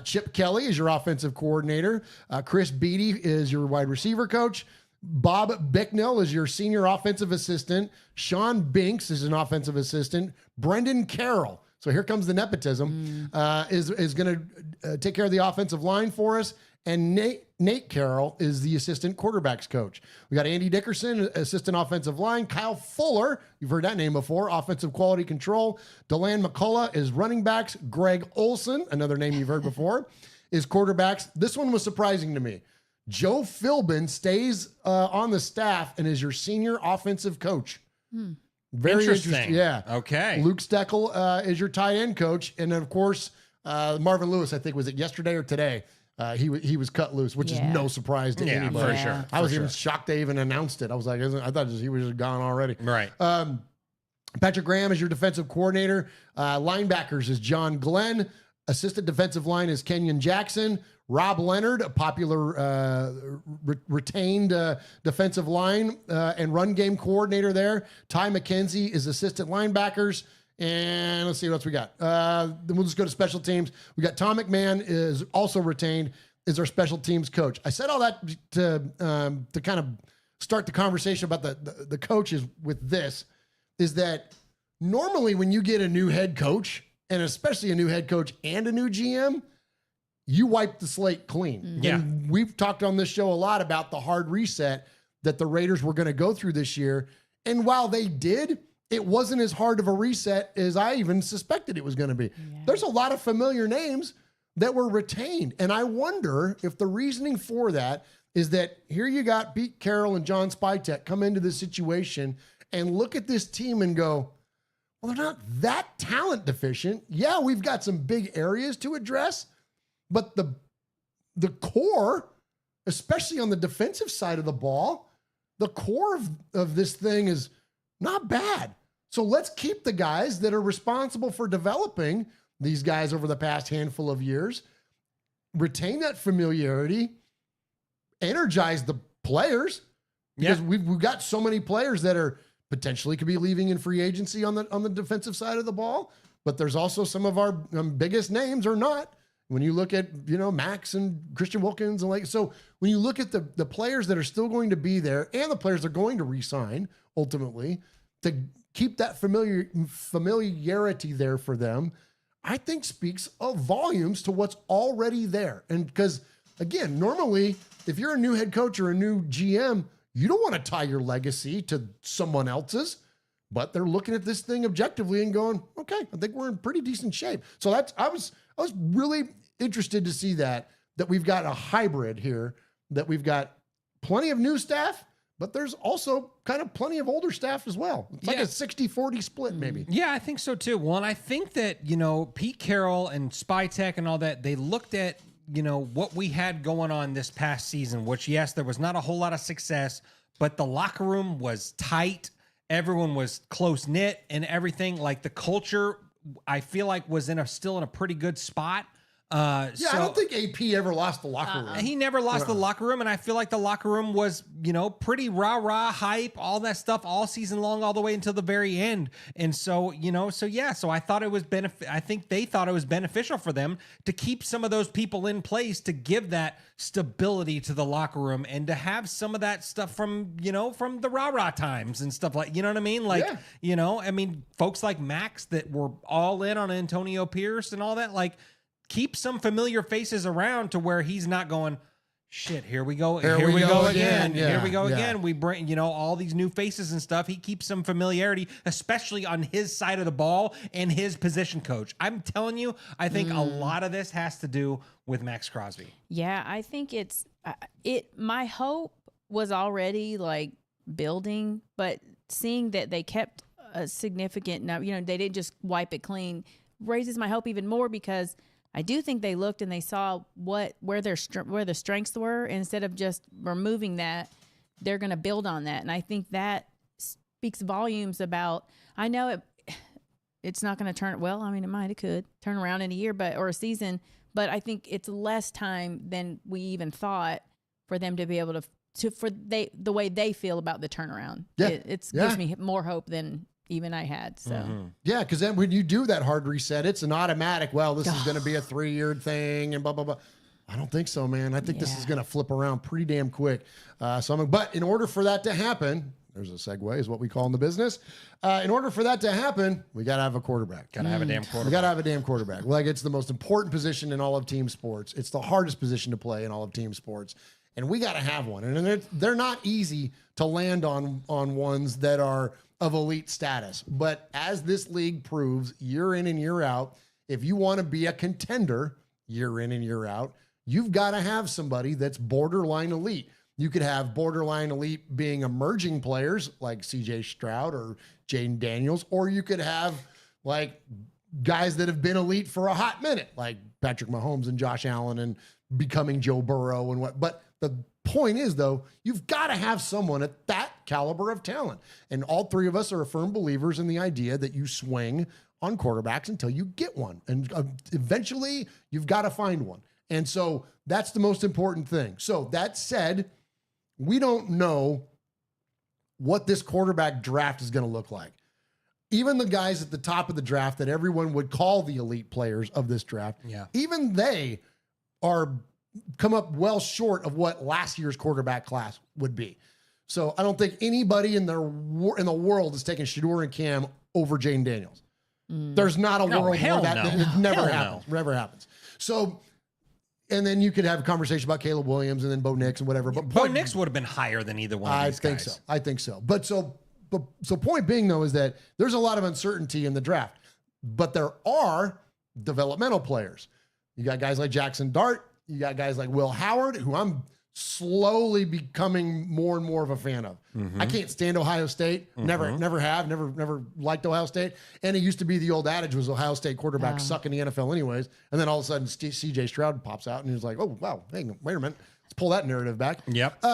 Chip Kelly is your offensive coordinator. Chris Beatty is your wide receiver coach. Bob Bicknell is your senior offensive assistant. Sean Binks is an offensive assistant. Brendan Carroll, so here comes the nepotism, is going to take care of the offensive line for us. And Nate Carroll is the assistant quarterbacks coach. We got Andy Dickerson, assistant offensive line. Kyle Fuller, you've heard that name before, offensive quality control. Deland McCullough is running backs. Greg Olson, another name you've heard before, is quarterbacks. This one was surprising to me. Joe Philbin stays on the staff and is your senior offensive coach. Very interesting. Yeah. Okay. Luke Steckel is your tight end coach. And then, of course, Marvin Lewis, I think, was it yesterday or today? He was cut loose, which is no surprise to anybody. For sure. I was even shocked they even announced it. I was like, I thought he was just gone already. Right. Patrick Graham is your defensive coordinator. Linebackers is John Glenn. Assistant defensive line is Kenyon Jackson. Rob Leonard, a popular retained defensive line and run game coordinator there. Ty McKenzie is assistant linebackers. And let's see what else we got. Then we'll just go to special teams. We got Tom McMahon is also retained as our special teams coach. I said all that to kind of start the conversation about the coaches with this, is that normally when you get a new head coach, and especially a new head coach and a new GM, you wipe the slate clean. Yeah. And we've talked on this show a lot about the hard reset that the Raiders were going to go through this year. And while they did, it wasn't as hard of a reset as I even suspected it was going to be. Yeah. There's a lot of familiar names that were retained. And I wonder if the reasoning for that is that here you got Pete Carroll and John Spytek come into this situation and look at this team and go, well, they're not that talent deficient. Yeah, we've got some big areas to address, but the core, especially on the defensive side of the ball, the core of this thing is not bad. So let's keep the guys that are responsible for developing these guys over the past handful of years, retain that familiarity, energize the players, because we've got so many players that are potentially could be leaving in free agency on the defensive side of the ball, but there's also some of our biggest names are not. When you look at, Max and Christian Wilkins and so when you look at the players that are still going to be there and the players they're going to re-sign ultimately to keep that familiarity there for them, I think speaks of volumes to what's already there. And because again, normally if you're a new head coach or a new GM, you don't want to tie your legacy to someone else's, but they're looking at this thing objectively and going, okay, I think we're in pretty decent shape. So I was really interested to see that we've got a hybrid here, that we've got plenty of new staff, but there's also kind of plenty of older staff as well. It's like a 60-40 split maybe. Yeah, I think so too. Well, and I think that, Pete Carroll and Spytek and all that, they looked at, what we had going on this past season, which, yes, there was not a whole lot of success, but the locker room was tight. Everyone was close knit and everything. Like the culture, I feel like was still in a pretty good spot. I don't think AP ever lost the locker room. He never lost the locker room, and I feel like the locker room was, pretty rah-rah hype, all that stuff all season long, all the way until the very end. And so, so I thought it was I think they thought it was beneficial for them to keep some of those people in place to give that stability to the locker room and to have some of that stuff from the rah-rah times and stuff like, you know what I mean? Like, folks like Max that were all in on Antonio Pierce and all that, like, keep some familiar faces around to where he's not going, shit, here we go again. Here we go again. We bring, all these new faces and stuff. He keeps some familiarity, especially on his side of the ball and his position coach. I'm telling you, I think a lot of this has to do with Max Crosby. Yeah, I think my hope was already like building, but seeing that they kept a significant number, they didn't just wipe it clean, raises my hope even more, because I do think they looked and they saw where the strengths were. Instead of just removing that, they're going to build on that. And I think that speaks volumes about, I know it's not going to turn, well, I mean, it could turn around in a year, or a season, but I think it's less time than we even thought for them to be able the way they feel about the turnaround. Yeah. It gives me more hope than even I had. So yeah, because then when you do that hard reset, it's an automatic, well, this is going to be a 3-year thing and blah, blah, blah. I don't think so, man. I think this is going to flip around pretty damn quick. But in order for that to happen, there's a segue, is what we call in the business. In order for that to happen, we got to have a quarterback. Got to have a damn quarterback. We got to have a damn quarterback. Like, it's the most important position in all of team sports. It's the hardest position to play in all of team sports. And we got to have one. And they're not easy to land on ones that are of elite status. But as this league proves year in and year out, if you want to be a contender year in and year out, you've got to have somebody that's borderline elite. You could have borderline elite being emerging players like CJ Stroud or Jaden Daniels, or you could have like guys that have been elite for a hot minute, like Patrick Mahomes and Josh Allen and becoming Joe Burrow and what. But the point is, though, you've got to have someone at that caliber of talent. And all three of us are firm believers in the idea that you swing on quarterbacks until you get one. And eventually you've got to find one. And so that's the most important thing. So that said, we don't know what this quarterback draft is going to look like. Even the guys at the top of the draft that everyone would call the elite players of this draft, even they are come up well short of what last year's quarterback class would be. So I don't think anybody in the world is taking Shedeur and Cam over Jaden Daniels. There's not a world where that it never happens. Never happens. So, and then you could have a conversation about Caleb Williams and then Bo Nix and whatever. But Bo Nix would have been higher than either one of these guys. I think so. But point being, though, is that there's a lot of uncertainty in the draft. But there are developmental players. You got guys like Jackson Dart. You got guys like Will Howard, who I'm slowly becoming more and more of a fan of. I can't stand Ohio State. Never liked Ohio State. And it used to be the old adage was Ohio State quarterbacks suck in the NFL anyways. And then all of a sudden CJ Stroud pops out and he's like, oh, wow, hey, wait a minute. Let's pull that narrative back. Yep.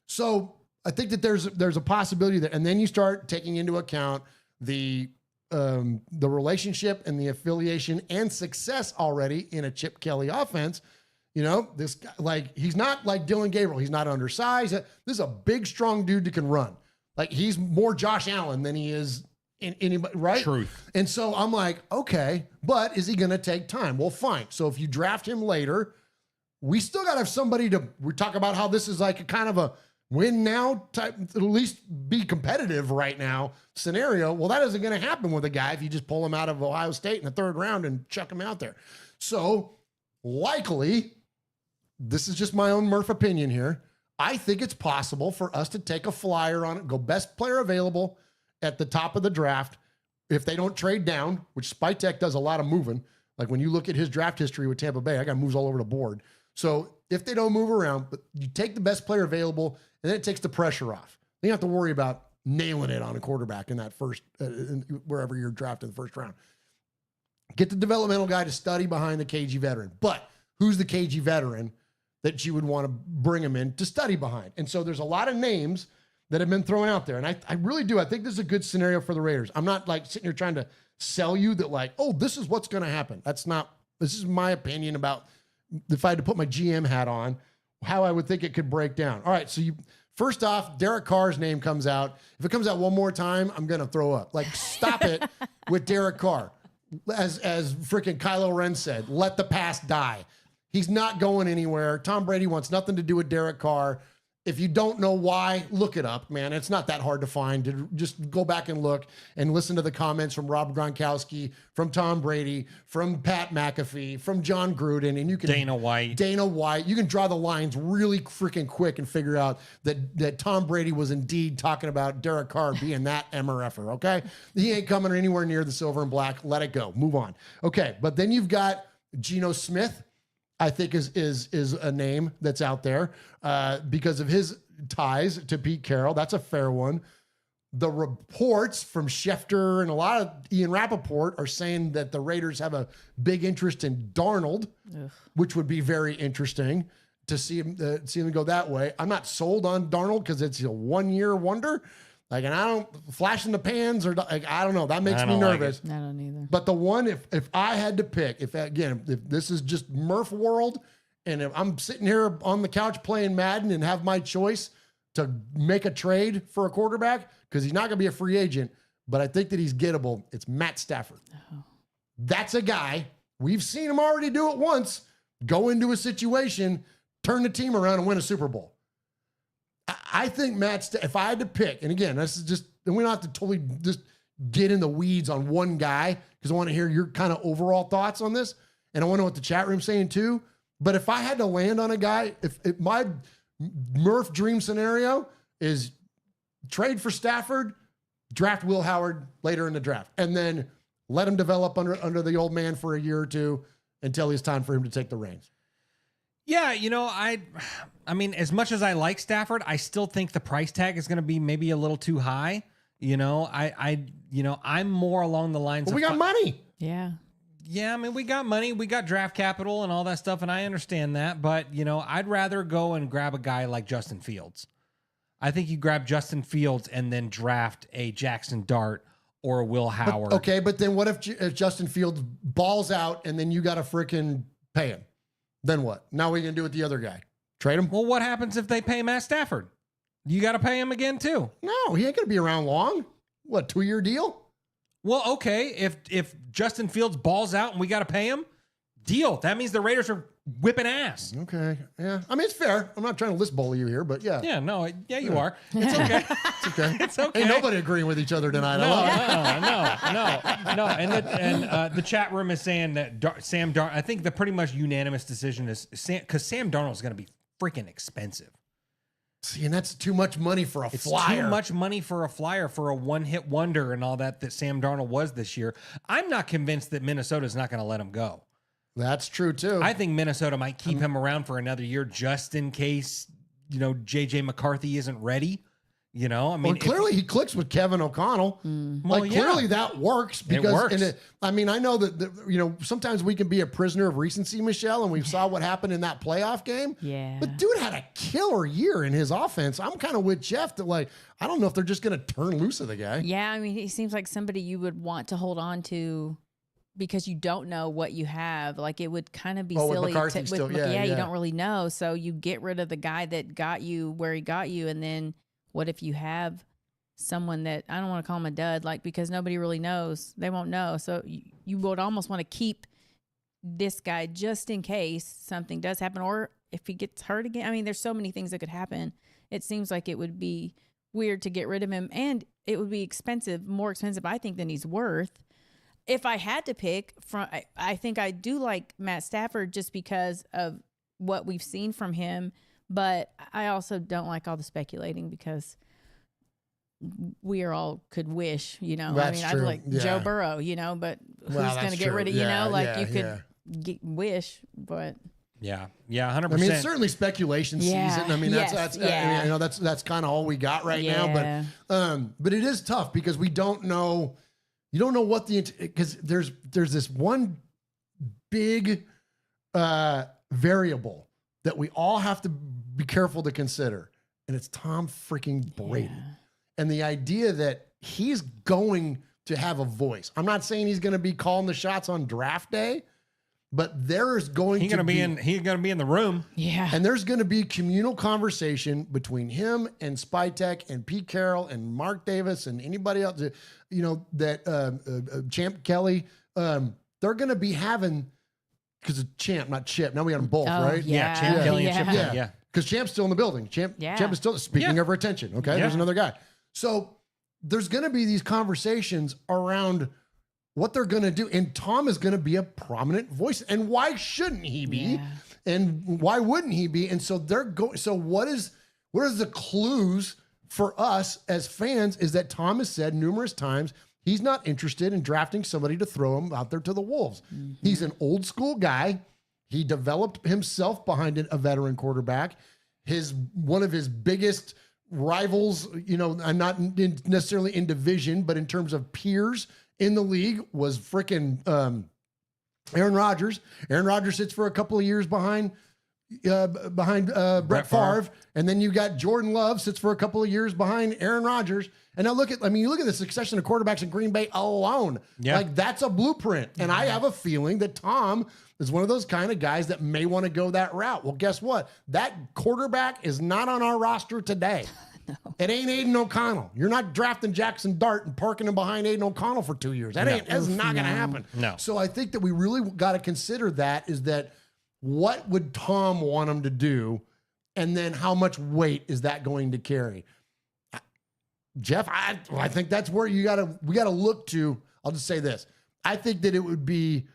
So I think that there's a possibility there. And then you start taking into account the relationship and the affiliation and success already in a Chip Kelly offense. You know, this guy, like, he's not like Dylan Gabriel. He's not undersized. This is a big, strong dude that can run. Like, he's more Josh Allen than he is in anybody, right? Truth. And so I'm like, okay, but is he going to take time? Well, fine. So if you draft him later, we still got to have somebody we talk about how this is like a kind of a win now type, at least be competitive right now scenario. Well, that isn't going to happen with a guy if you just pull him out of Ohio State in the third round and chuck him out there. So likely, this is just my own Murf opinion here, I think it's possible for us to take a flyer on it, go best player available at the top of the draft. If they don't trade down, which Spytek does a lot of moving, like when you look at his draft history with Tampa Bay, I got moves all over the board. So if they don't move around, but you take the best player available, and then it takes the pressure off. Then you don't have to worry about nailing it on a quarterback in that first, wherever you're drafted in the first round. Get the developmental guy to study behind the cagey veteran. But who's the cagey veteran that you would want to bring him in to study behind? And so there's a lot of names that have been thrown out there. And I really do. I think this is a good scenario for the Raiders. I'm not like sitting here trying to sell you that like, oh, this is what's going to happen. That's not This is my opinion about if I had to put my GM hat on, how I would think it could break down. All right, so first off, Derek Carr's name comes out. If it comes out one more time, I'm going to throw up. Like, stop it with Derek Carr. As freaking Kylo Ren said, let the past die. He's not going anywhere. Tom Brady wants nothing to do with Derek Carr. If you don't know why, look it up, man. It's not that hard to find. Just go back and look and listen to the comments from Rob Gronkowski, from Tom Brady, from Pat McAfee, from John Gruden, and you can Dana White. You can draw the lines really freaking quick and figure out that Tom Brady was indeed talking about Derek Carr being that MRFer, okay? He ain't coming anywhere near the silver and black. Let it go. Move on. Okay, but then you've got Geno Smith. I think is a name that's out there because of his ties to Pete Carroll. That's a fair one. The reports from Schefter and a lot of Ian Rappaport are saying that the Raiders have a big interest in Darnold, which would be very interesting to see him go that way. I'm not sold on Darnold because it's a 1-year wonder. Like, and I don't flash in the pans or like, I don't know. That makes me nervous. I don't either. But the one, if I had to pick, if this is just Murf world, and if I'm sitting here on the couch playing Madden and have my choice to make a trade for a quarterback, because he's not going to be a free agent, but I think that he's gettable, it's Matt Stafford. Oh. That's a guy, we've seen him already do it once, go into a situation, turn the team around and win a Super Bowl. I think if I had to pick, and again, this is just, and we don't have to totally just get in the weeds on one guy, because I want to hear your kind of overall thoughts on this, and I want to know what the chat room's saying too. But if I had to land on a guy, if my Murph dream scenario is trade for Stafford, draft Will Howard later in the draft, and then let him develop under the old man for a year or two until it's time for him to take the reins. Yeah, I mean, as much as I like Stafford, I still think the price tag is going to be maybe a little too high. I'm more along the lines of we got money. Yeah. Yeah, I mean, we got money, we got draft capital and all that stuff, and I understand that, but, I'd rather go and grab a guy like Justin Fields. I think you grab Justin Fields and then draft a Jackson Dart or a Will Howard. But then what if Justin Fields balls out and then you got to freaking pay him? Then what? Now what are you going to do with the other guy? Trade him? Well, what happens if they pay Matt Stafford? You got to pay him again too. No, he ain't going to be around long. What, 2-year deal? Well, okay. If Justin Fields balls out and we got to pay him, deal. That means the Raiders are whipping ass. Okay. Yeah. I mean, it's fair. I'm not trying to list bully you here, but yeah. Yeah, no. Yeah, you are. It's okay. It's okay. It's okay. Ain't nobody agreeing with each other tonight. No. And the chat room is saying that Sam Darnold, I think the pretty much unanimous decision is because Sam Darnold is going to be freaking expensive. See, and that's too much money for a flyer. Too much money for a flyer, for a one-hit wonder and all that Sam Darnold was this year. I'm not convinced that Minnesota's not going to let him go. That's true too. I think Minnesota might keep him around for another year just in case, JJ McCarthy isn't ready. I mean, well, clearly he clicks with Kevin O'Connell. Clearly that works because, it works. I know that, sometimes we can be a prisoner of recency, Michelle, and we saw what happened in that playoff game. Yeah. But dude had a killer year in his offense. I'm kind of with Jeff that I don't know if they're just going to turn loose of the guy. Yeah. I mean, he seems like somebody you would want to hold on to because you don't know what you have. Like, it would kind of be silly. You don't really know. So you get rid of the guy that got you where he got you. And then what if you have someone that, I don't want to call him a dud, because nobody really knows. They won't know. So you would almost want to keep this guy just in case something does happen, or if he gets hurt again. I mean, there's so many things that could happen. It seems like it would be weird to get rid of him, and it would be more expensive, I think, than he's worth. If I had to pick I think I do like Matt Stafford just because of what we've seen from him, but I also don't like all the speculating because we all could wish, That's I'd true. like Joe Burrow, but who's going to get rid of, you could wish, but. Yeah, 100%. I mean, it's certainly speculation season. I mean, that's kind of all we got right now. But it is tough because we don't know. You don't know what because there's this one big variable that we all have to be careful to consider, and it's Tom freaking Brady, and the idea that he's going to have a voice. I'm not saying he's going to be calling the shots on draft day, But there is going he's to be in the room. Yeah. And there's going to be communal conversation between him and Spytek and Pete Carroll and Mark Davis and anybody else, that Champ Kelly, they're going to be having, because it's Champ, not Chip. Now we got them both, right? Yeah, Champ Kelly and Chip Kelly. Yeah. Because Champ's still in the building. Champ is still speaking of retention. Okay. There's another guy. So there's going to be these conversations around what they're going to do. And Tom is going to be a prominent voice. And why shouldn't he be? Yeah. And why wouldn't he be? And so so what is the clues for us as fans is that Tom has said numerous times he's not interested in drafting somebody to throw him out there to the wolves. Mm-hmm. He's an old school guy. He developed himself behind a veteran quarterback. One of his biggest rivals, and not necessarily in division, but in terms of peers in the league, was freaking Aaron Rodgers. Aaron Rodgers sits for a couple of years behind Brett Favre, and then you got Jordan Love sits for a couple of years behind Aaron Rodgers. And now you look at the succession of quarterbacks in Green Bay alone. Yeah. Like, that's a blueprint. And I have a feeling that Tom is one of those kind of guys that may want to go that route. Well, guess what? That quarterback is not on our roster today. No. It ain't Aiden O'Connell. You're not drafting Jackson Dart and parking him behind Aiden O'Connell for 2 years. That's not going to happen. No. So I think that we really got to consider that is that what would Tom want him to do? And then how much weight is that going to carry? Jeff, I think that's where we got to look to. I'll just say this. I think that it would be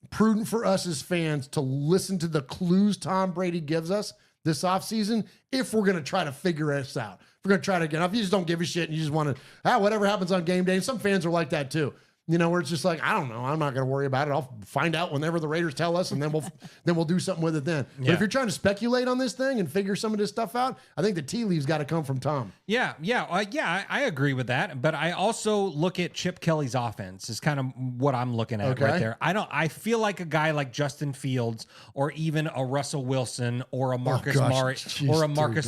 prudent for us as fans to listen to the clues Tom Brady gives us this offseason if we're going to try to figure this out. If we're going to try to get off, you just don't give a shit and you just want to, whatever happens on game day. And some fans are like that too. Where it's just like, I don't know, I'm not going to worry about it. I'll find out whenever the Raiders tell us, and then we'll do something with it then. Yeah. But if you're trying to speculate on this thing and figure some of this stuff out, I think the tea leaves got to come from Tom. I agree with that. But I also look at Chip Kelly's offense is kind of what I'm looking at right there. I feel like a guy like Justin Fields or even a Russell Wilson or a Marcus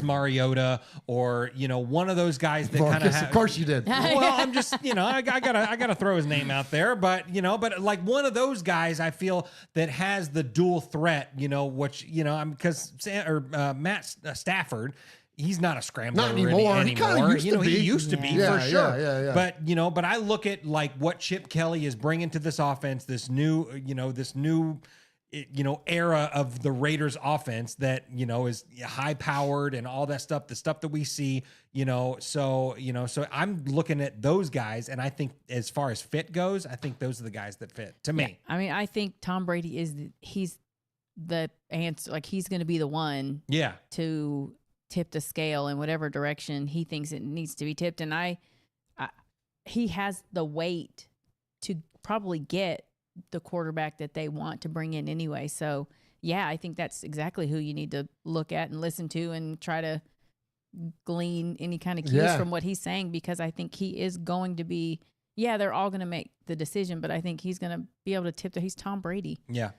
Mariota or one of those guys that kind of. Of course you did. Well, I'm just I gotta throw his name out there, but like one of those guys, I feel that has the dual threat, because Matt Stafford, he's not a scrambler not anymore. He kind of used to be for sure. Yeah. But I look at like what Chip Kelly is bringing to this offense, this new era of the Raiders offense that, is high powered and all that stuff, the stuff that we see, so I'm looking at those guys. And I think as far as fit goes, I think those are the guys that fit to me. I mean, I think Tom Brady he's the answer. Like, he's going to be the one to tip the scale in whatever direction he thinks it needs to be tipped. And he has the weight to probably get the quarterback that they want to bring in anyway. So I think that's exactly who you need to look at and listen to and try to glean any kind of cues from what he's saying, because I think he is going to be, they're all going to make the decision, but I think he's going to be able to tip he's Tom Brady. Yeah.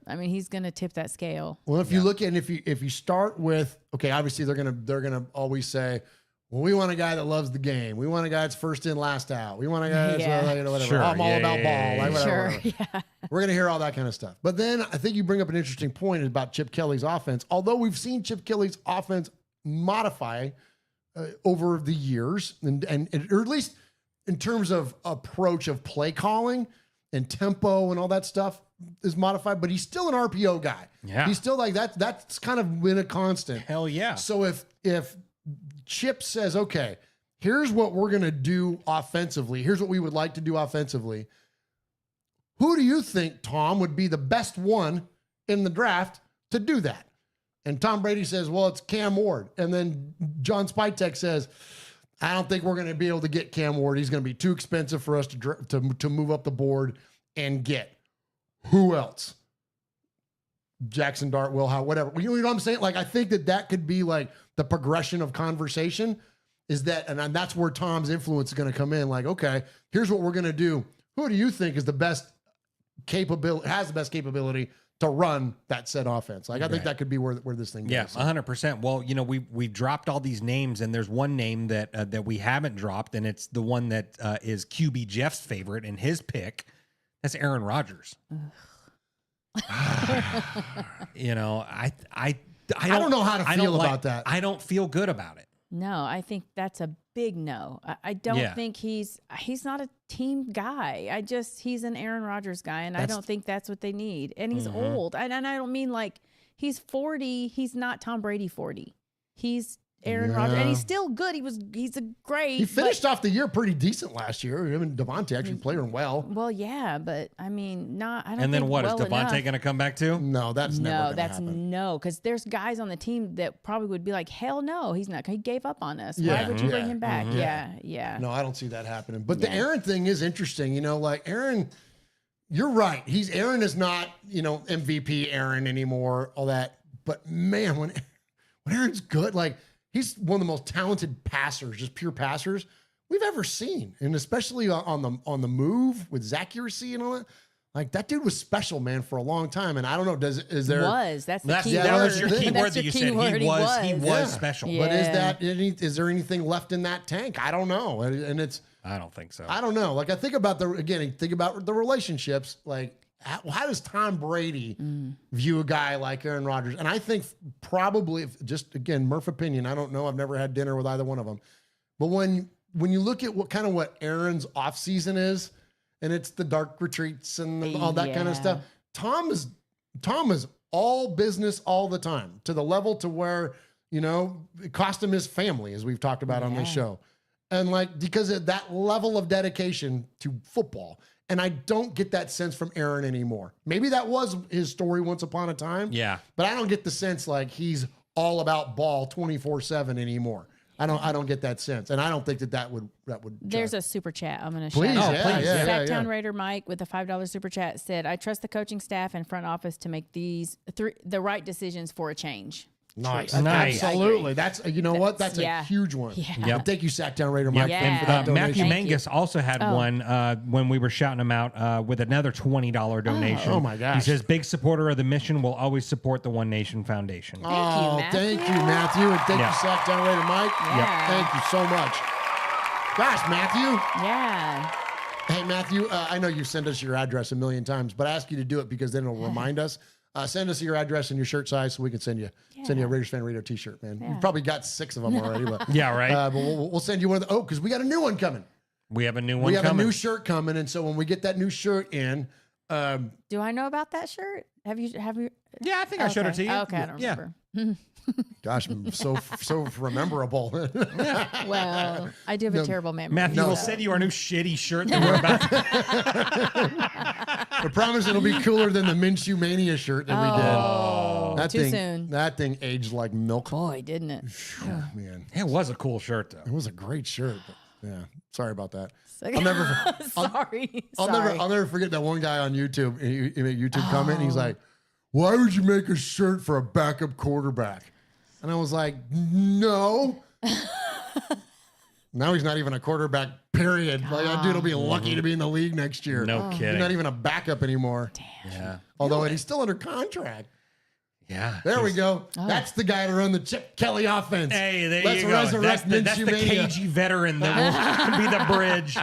I mean, he's going to tip that scale. Well, if you look at, if you start with, obviously they're going to always say, well, we want a guy that loves the game. We want a guy that's first in, last out. We want a guy that's whatever. Sure. I'm all about ball. Like, whatever. Yeah. We're going to hear all that kind of stuff. But then I think you bring up an interesting point about Chip Kelly's offense. Although we've seen Chip Kelly's offense modify over the years, and or at least in terms of approach of play calling and tempo and all that stuff is modified, but he's still an RPO guy. Yeah. He's still like that. That's kind of been a constant. Hell yeah. So if Chip says, okay, here's what we're going to do offensively. Here's what we would like to do offensively. Who do you think, Tom, would be the best one in the draft to do that? And Tom Brady says, well, it's Cam Ward. And then John Spytek says, I don't think we're going to be able to get Cam Ward. He's going to be too expensive for us to move up the board and get. Who else? Jackson Dart, Will Howe, whatever. You know what I'm saying? Like, I think that could be like the progression of conversation is that, and that's where Tom's influence is going to come in. Like, okay, here's what we're going to do. Who do you think is the best capability to run that said offense? Like, I think that could be where this thing goes. Yeah, 100%. Well, we dropped all these names, and there's one name that we haven't dropped, and it's the one that is QB Jeff's favorite and his pick. That's Aaron Rodgers. You know, I don't know how to feel about that. I don't feel good about it. No, I think that's a big no. I don't think he's not a team guy. He's an Aaron Rodgers guy, and I don't think that's what they need. And he's old. And I don't mean like he's 40. He's not Tom Brady 40. He's Aaron Rodgers, and he's still good. He's a great. He finished off the year pretty decent last year. Him and Devontae actually playing well. Well, yeah, but I mean, not. I don't. And then think what well is Devontae going to come back to? No, that's never gonna happen. No, because there's guys on the team that probably would be like, hell no, he's not. He gave up on us. Yeah. Why would you bring him back? Yeah. No, I don't see that happening. But the Aaron thing is interesting. You know, like Aaron, you're right. Aaron is not, MVP Aaron anymore, all that. But man, when Aaron's good, like he's one of the most talented passers, just pure passers we've ever seen. And especially on the move with his accuracy and all that. Like that dude was special, man, for a long time. And I don't know, that's the key that word. was your key word that you said. He was special. Yeah. But is there anything left in that tank? I don't know. And I don't think so. I don't know. Like I think about the relationships. Like how does Tom Brady view a guy like Aaron Rodgers? And I think probably, Murf opinion, I don't know. I've never had dinner with either one of them. But when you look at what Aaron's offseason is, and it's the dark retreats and all that kind of stuff, Tom is all business all the time, to the level to where, it cost him his family, as we've talked about on this show. And because of that level of dedication to football. And I don't get that sense from Aaron anymore. Maybe that was his story once upon a time. Yeah. But I don't get the sense like he's all about ball 24/7 anymore. I don't get that sense. And I don't think that would There's a super chat I'm going to please, shout out. please. Sacktown Raider Mike with a $5 super chat said, I trust the coaching staff and front office to make the right decisions for a change. Nice. Nice. Absolutely. That's a huge one. Yeah. Thank you, Sacktown Raider Mike. And for that Matthew donation. Mangus also had one when we were shouting him out with another $20 donation. Oh my gosh. He says, big supporter of the mission, will always support the One Nation Foundation. Thank you, Matthew. And thank you, Sacktown Raider Mike. Yeah. Thank you so much. Gosh, Matthew. Yeah. Hey, Matthew, I know you sent us your address a million times, but I ask you to do it because then it'll remind us. Send us your address and your shirt size so we can send you a Raiders Fan Radio t-shirt, man. You've probably got 6 of them already. But yeah, right. But we'll send you one of the, because we got a new one coming. We have a new one We have coming. a new shirt coming, and so when we get that new shirt in... do I know about that shirt? Have you? Yeah, I think I showed it to you. Okay, I don't remember. Gosh, so rememberable. Well, I do have a terrible memory. Matthew will send you our new shitty shirt that we're about to... I promise it'll be cooler than the Minshew Mania shirt that we did. Too soon. That thing aged like milk. Boy, didn't it? Oh, man. It was a cool shirt, though. It was a great shirt. But yeah, sorry about that. I'll never forget that one guy on YouTube. He made a YouTube comment, and he's like, "Why would you make a shirt for a backup quarterback?" And I was like, "No." Now he's not even a quarterback, period. Like, that dude will be lucky to be in the league next year. No kidding. He's not even a backup anymore. Damn. Yeah. Although he's still under contract. Yeah. There we go. That's the guy to run the Chip Kelly offense. Hey, there Let's you go. resurrect That's the Minshew Mania. cagey veteran that will be the bridge.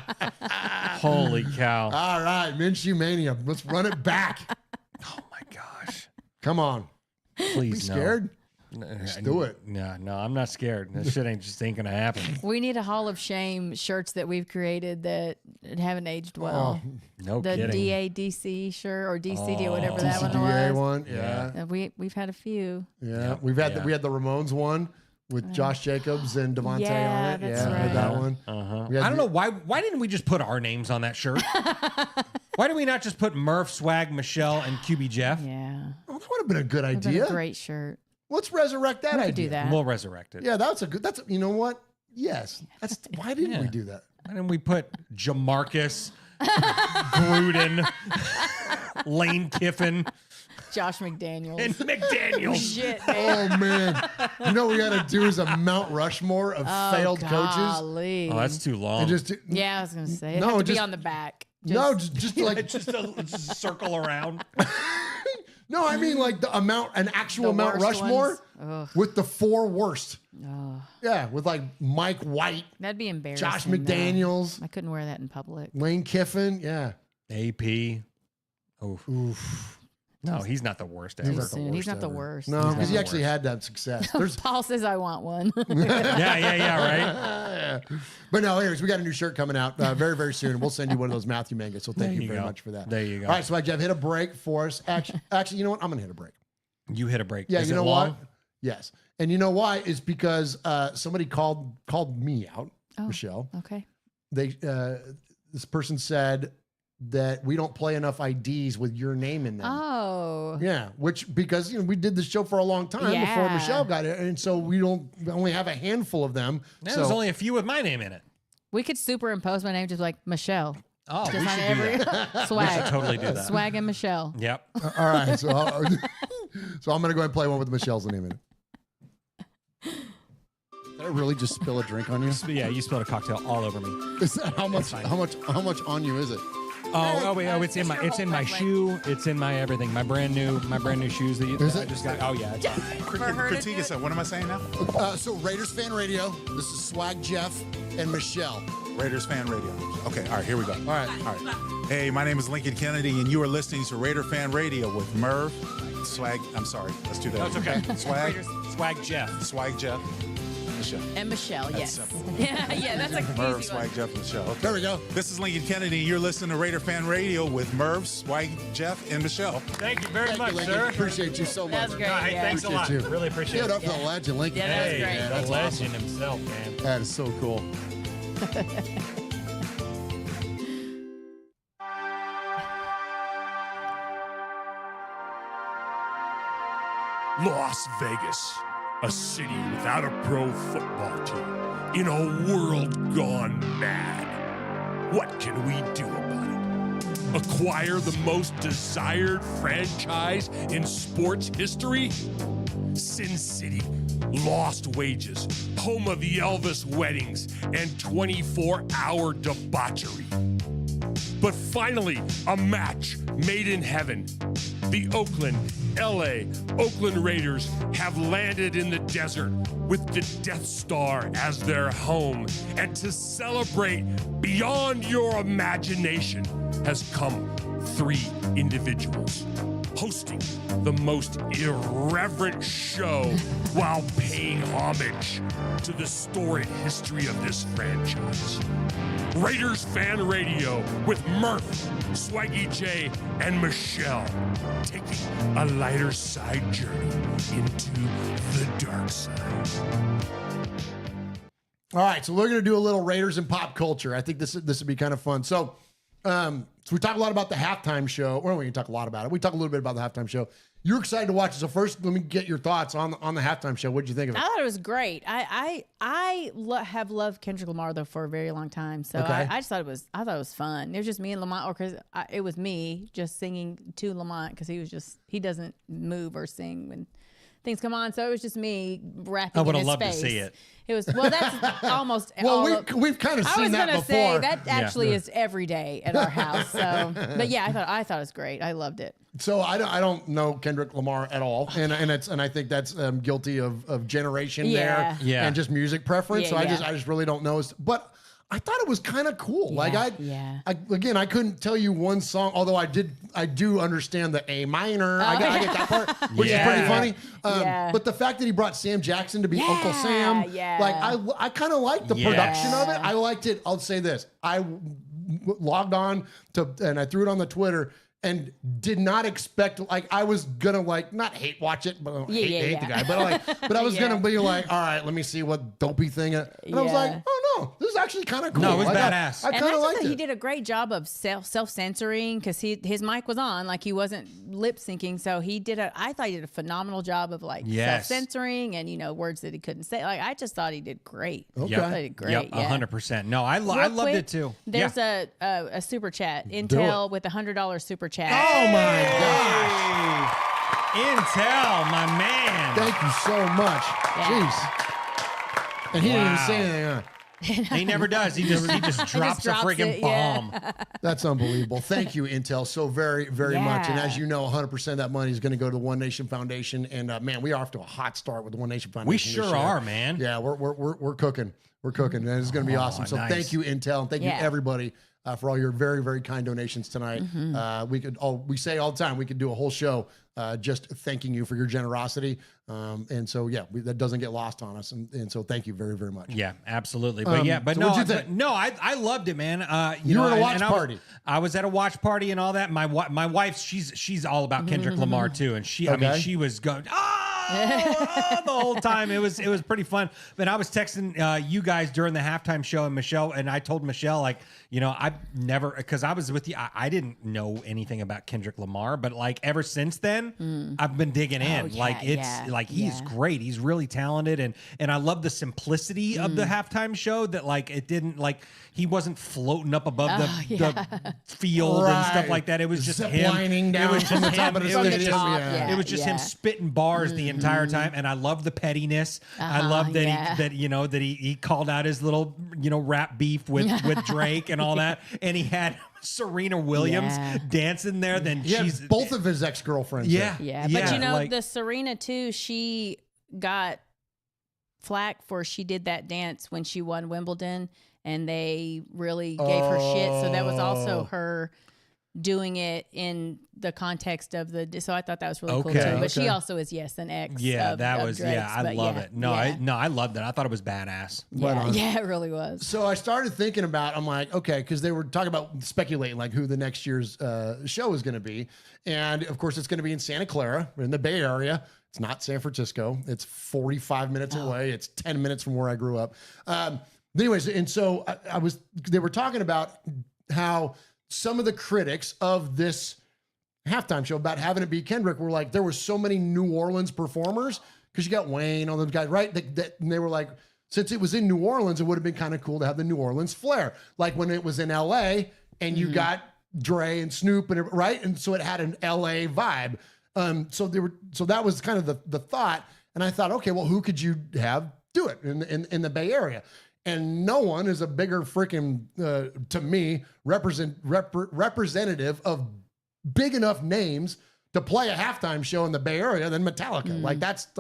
Holy cow. All right, Minshew Mania. Let's run it back. Oh, my gosh. Come on. Please, Be scared? Let's do it. No, I'm not scared. That shit ain't going to happen. We need a Hall of Shame shirts that we've created that haven't aged well. No the kidding. DADC shirt or DCD or whatever that one DCDA was. one, yeah. We've had a few. Yeah, we had the Ramones one with Josh Jacobs and Devontae Yeah, on it. that's Yeah, we had that one. I don't know why didn't we just put our names on that shirt? Why did we not just put Murf, Swag, Michelle, and QB Jeff? Yeah. Oh, that would have been a good Would've been idea. a great shirt. Let's resurrect that We idea. could do that. We'll resurrect it. Yeah, you know what? Yes. Why didn't we do that? Why didn't we put Jamarcus, Gruden, Lane Kiffin, Josh McDaniels. and McDaniels? Shit, man. Oh, man. You know what we got to do is a Mount Rushmore of failed coaches. Golly. Oh, that's too long. Yeah, I was going to say. It No, has to be just- on the back. Just like just a circle around. no, I mean like an actual The Mount worst Rushmore ones? with the 4 worst. Oh, Yeah, with like Mike White, that'd be embarrassing. Josh though. McDaniels, I couldn't wear that in public. Lane Kiffin. Yeah. AP. Oh, Oof. No, he's not the worst ever. He's not the worst. No, because he actually had that success. Paul says I want one. right. But no, anyways, we got a new shirt coming out very, very soon. We'll send you one of those Matthew mangas. So thank you very much for that. There you go. All right, so Jeff, hit a break for us. Actually, you know what? I'm going to hit a break. You hit a break. Yeah, Is you it know long? what? Yes. And you know why? Is because somebody called me out, Michelle. Okay. This person said that we don't play enough IDs with your name in them. Oh. Yeah, because we did this show for a long time before Michelle got it, and so we only have a handful of them. Yeah, there's only a few with my name in it. We could superimpose my name just like Michelle. Oh, just we should do that. Swag. We should totally do that. Swag and Michelle. Yep. All right, so I'm gonna go ahead and play one with Michelle's name in it. Did I really just spill a drink on you? Yeah, you spilled a cocktail all over me. Is that how much on you is it? It's in my shoe. It's in my everything. My brand new shoes that I just got. Oh yeah. Critique us. What am I saying now? So Raiders Fan Radio. This is Swag Jeff and Michelle. Raiders Fan Radio. Okay, all right, here we go. All right. Hey, my name is Lincoln Kennedy, and you are listening to Raider Fan Radio with Murf, Swag. I'm sorry. Let's do that. No, it's okay. Swag Jeff. Michelle. And Michelle, that's yes. Simple. yeah, that's like Murf, easy Swag, one. Jeff, Michelle. Okay. There we go. This is Lincoln Kennedy. You're listening to Raider Fan Radio with Murf, Swag, Jeff, and Michelle. Thank you very much, Lincoln. sir. Appreciate you so much. That's great. Hey, thanks a lot. Appreciate you. Really appreciate it. Give it up for the legend, Lincoln. Yeah, that was great. The That's legend awesome. himself, man. That is so cool. Las Vegas, a city without a pro football team, in a world gone mad. What can we do about it? Acquire the most desired franchise in sports history? Sin City, lost wages, home of the Elvis weddings, and 24-hour debauchery. But finally, a match made in heaven. The Oakland Raiders have landed in the desert with the Death Star as their home. And to celebrate beyond your imagination has come 3 individuals hosting the most irreverent show while paying homage to the storied history of this franchise. Raiders Fan Radio with Murf, Swaggy J, and Michelle, taking a lighter side journey into the dark side. All right, so we're going to do a little Raiders and pop culture. I think this would be kind of fun. So we talk a lot about the halftime show. Well, we can talk a lot about it. We talk a little bit about the halftime show. You're excited to watch it. So first, let me get your thoughts on the halftime show. What did you think of it? I thought it was great. I have loved Kendrick Lamar though for a very long time. So Okay. I thought it was fun. It was just me and Lamont, or because it was me just singing to Lamont because he doesn't move or sing when things come on. So it was just me rapping. I would in have his loved to face. see it. It was that's almost. Well, we've kind of seen that before. I was gonna say that actually is every day at our house. So, but yeah, I thought it was great. I loved it. So I don't know Kendrick Lamar at all, and I think that's guilty of generation there, and just music preference. So I just really don't know. But I thought it was kind of cool. Like I couldn't tell you one song, although I do understand the A minor. I get that part, which is pretty funny. But the fact that he brought Sam Jackson to be Uncle Sam, like I kind of liked the production of it. I liked it. I'll say this: I logged on and I threw it on the Twitter. And did not expect, like, I was gonna not hate watch it, but hate the guy, but I was gonna be like, all right, let me see what dopey thing. And I was like, oh no, this is actually kind of cool. No, it was badass. I kind of liked it. He did a great job of self-censoring because his mic was on, like he wasn't lip syncing. So I thought he did a phenomenal job of self-censoring and words that he couldn't say. Like I just thought he did great. Okay, I thought he did great. Yep, 100%. No, I loved it too. There's a super chat. Intel with $100 super chat. Oh my gosh. Intel, my man. Thank you so much. Jeez. And he didn't even say anything, huh? He never does. He just drops a freaking bomb. That's unbelievable. Thank you, Intel, so very, very much. And as you know, 100% of that money is going to go to the One Nation Foundation. And man, we are off to a hot start with the One Nation Foundation. We sure are, man. Yeah, we're cooking. We're cooking. And it's going to be awesome. So nice. thank you, Intel. And thank you, everybody for all your very, very kind donations tonight. We say all the time, we could do a whole show just thanking you for your generosity. And so, that doesn't get lost on us. And so thank you very, very much. Yeah, absolutely. So what'd you think? I loved it, man. You were at a watch party. I was at a watch party and all that. My wife, she's all about Kendrick Lamar too. And she was going, the whole time. It was pretty fun. But I was texting you guys during the halftime show, and Michelle, and I told Michelle, like, I've never, because I was with you, I didn't know anything about Kendrick Lamar, but like ever since then, I've been digging in. He's great. He's really talented, and I love the simplicity of the halftime show. That like it didn't like he wasn't floating up above the field and stuff like that. It was just him down from the top of the stage. It was just him spitting bars the entire time, and I love the pettiness. I love that he called out his little rap beef with Drake and all that, and he had Serena Williams dancing there. Then she's both of his ex-girlfriends. But the Serena too, she got flack for she did that dance when she won Wimbledon, and they really gave her shit. So that was also her doing it in the context of so I thought that was really cool too. But she also is an ex. Yeah, of Drake's, I love it. I loved it. I thought it was badass. Yeah, it really was. So I started thinking about, I'm like, okay, because they were talking about speculating like who the next year's show is going to be, and of course it's going to be in Santa Clara, in the Bay Area. It's not San Francisco. It's 45 minutes away. It's 10 minutes from where I grew up. Anyways, and so they were talking about how some of the critics of this halftime show about having it be Kendrick were like, there were so many New Orleans performers because you got Wayne, all those guys, right? And they were like, since it was in New Orleans, it would have been kind of cool to have the New Orleans flair, like when it was in LA and you got Dre and Snoop and right, and so it had an LA vibe. So that was kind of the thought, and I thought, okay, well, who could you have do it in the Bay Area? And no one is a bigger freaking, to me, representative of big enough names to play a halftime show in the Bay Area than Metallica. Like of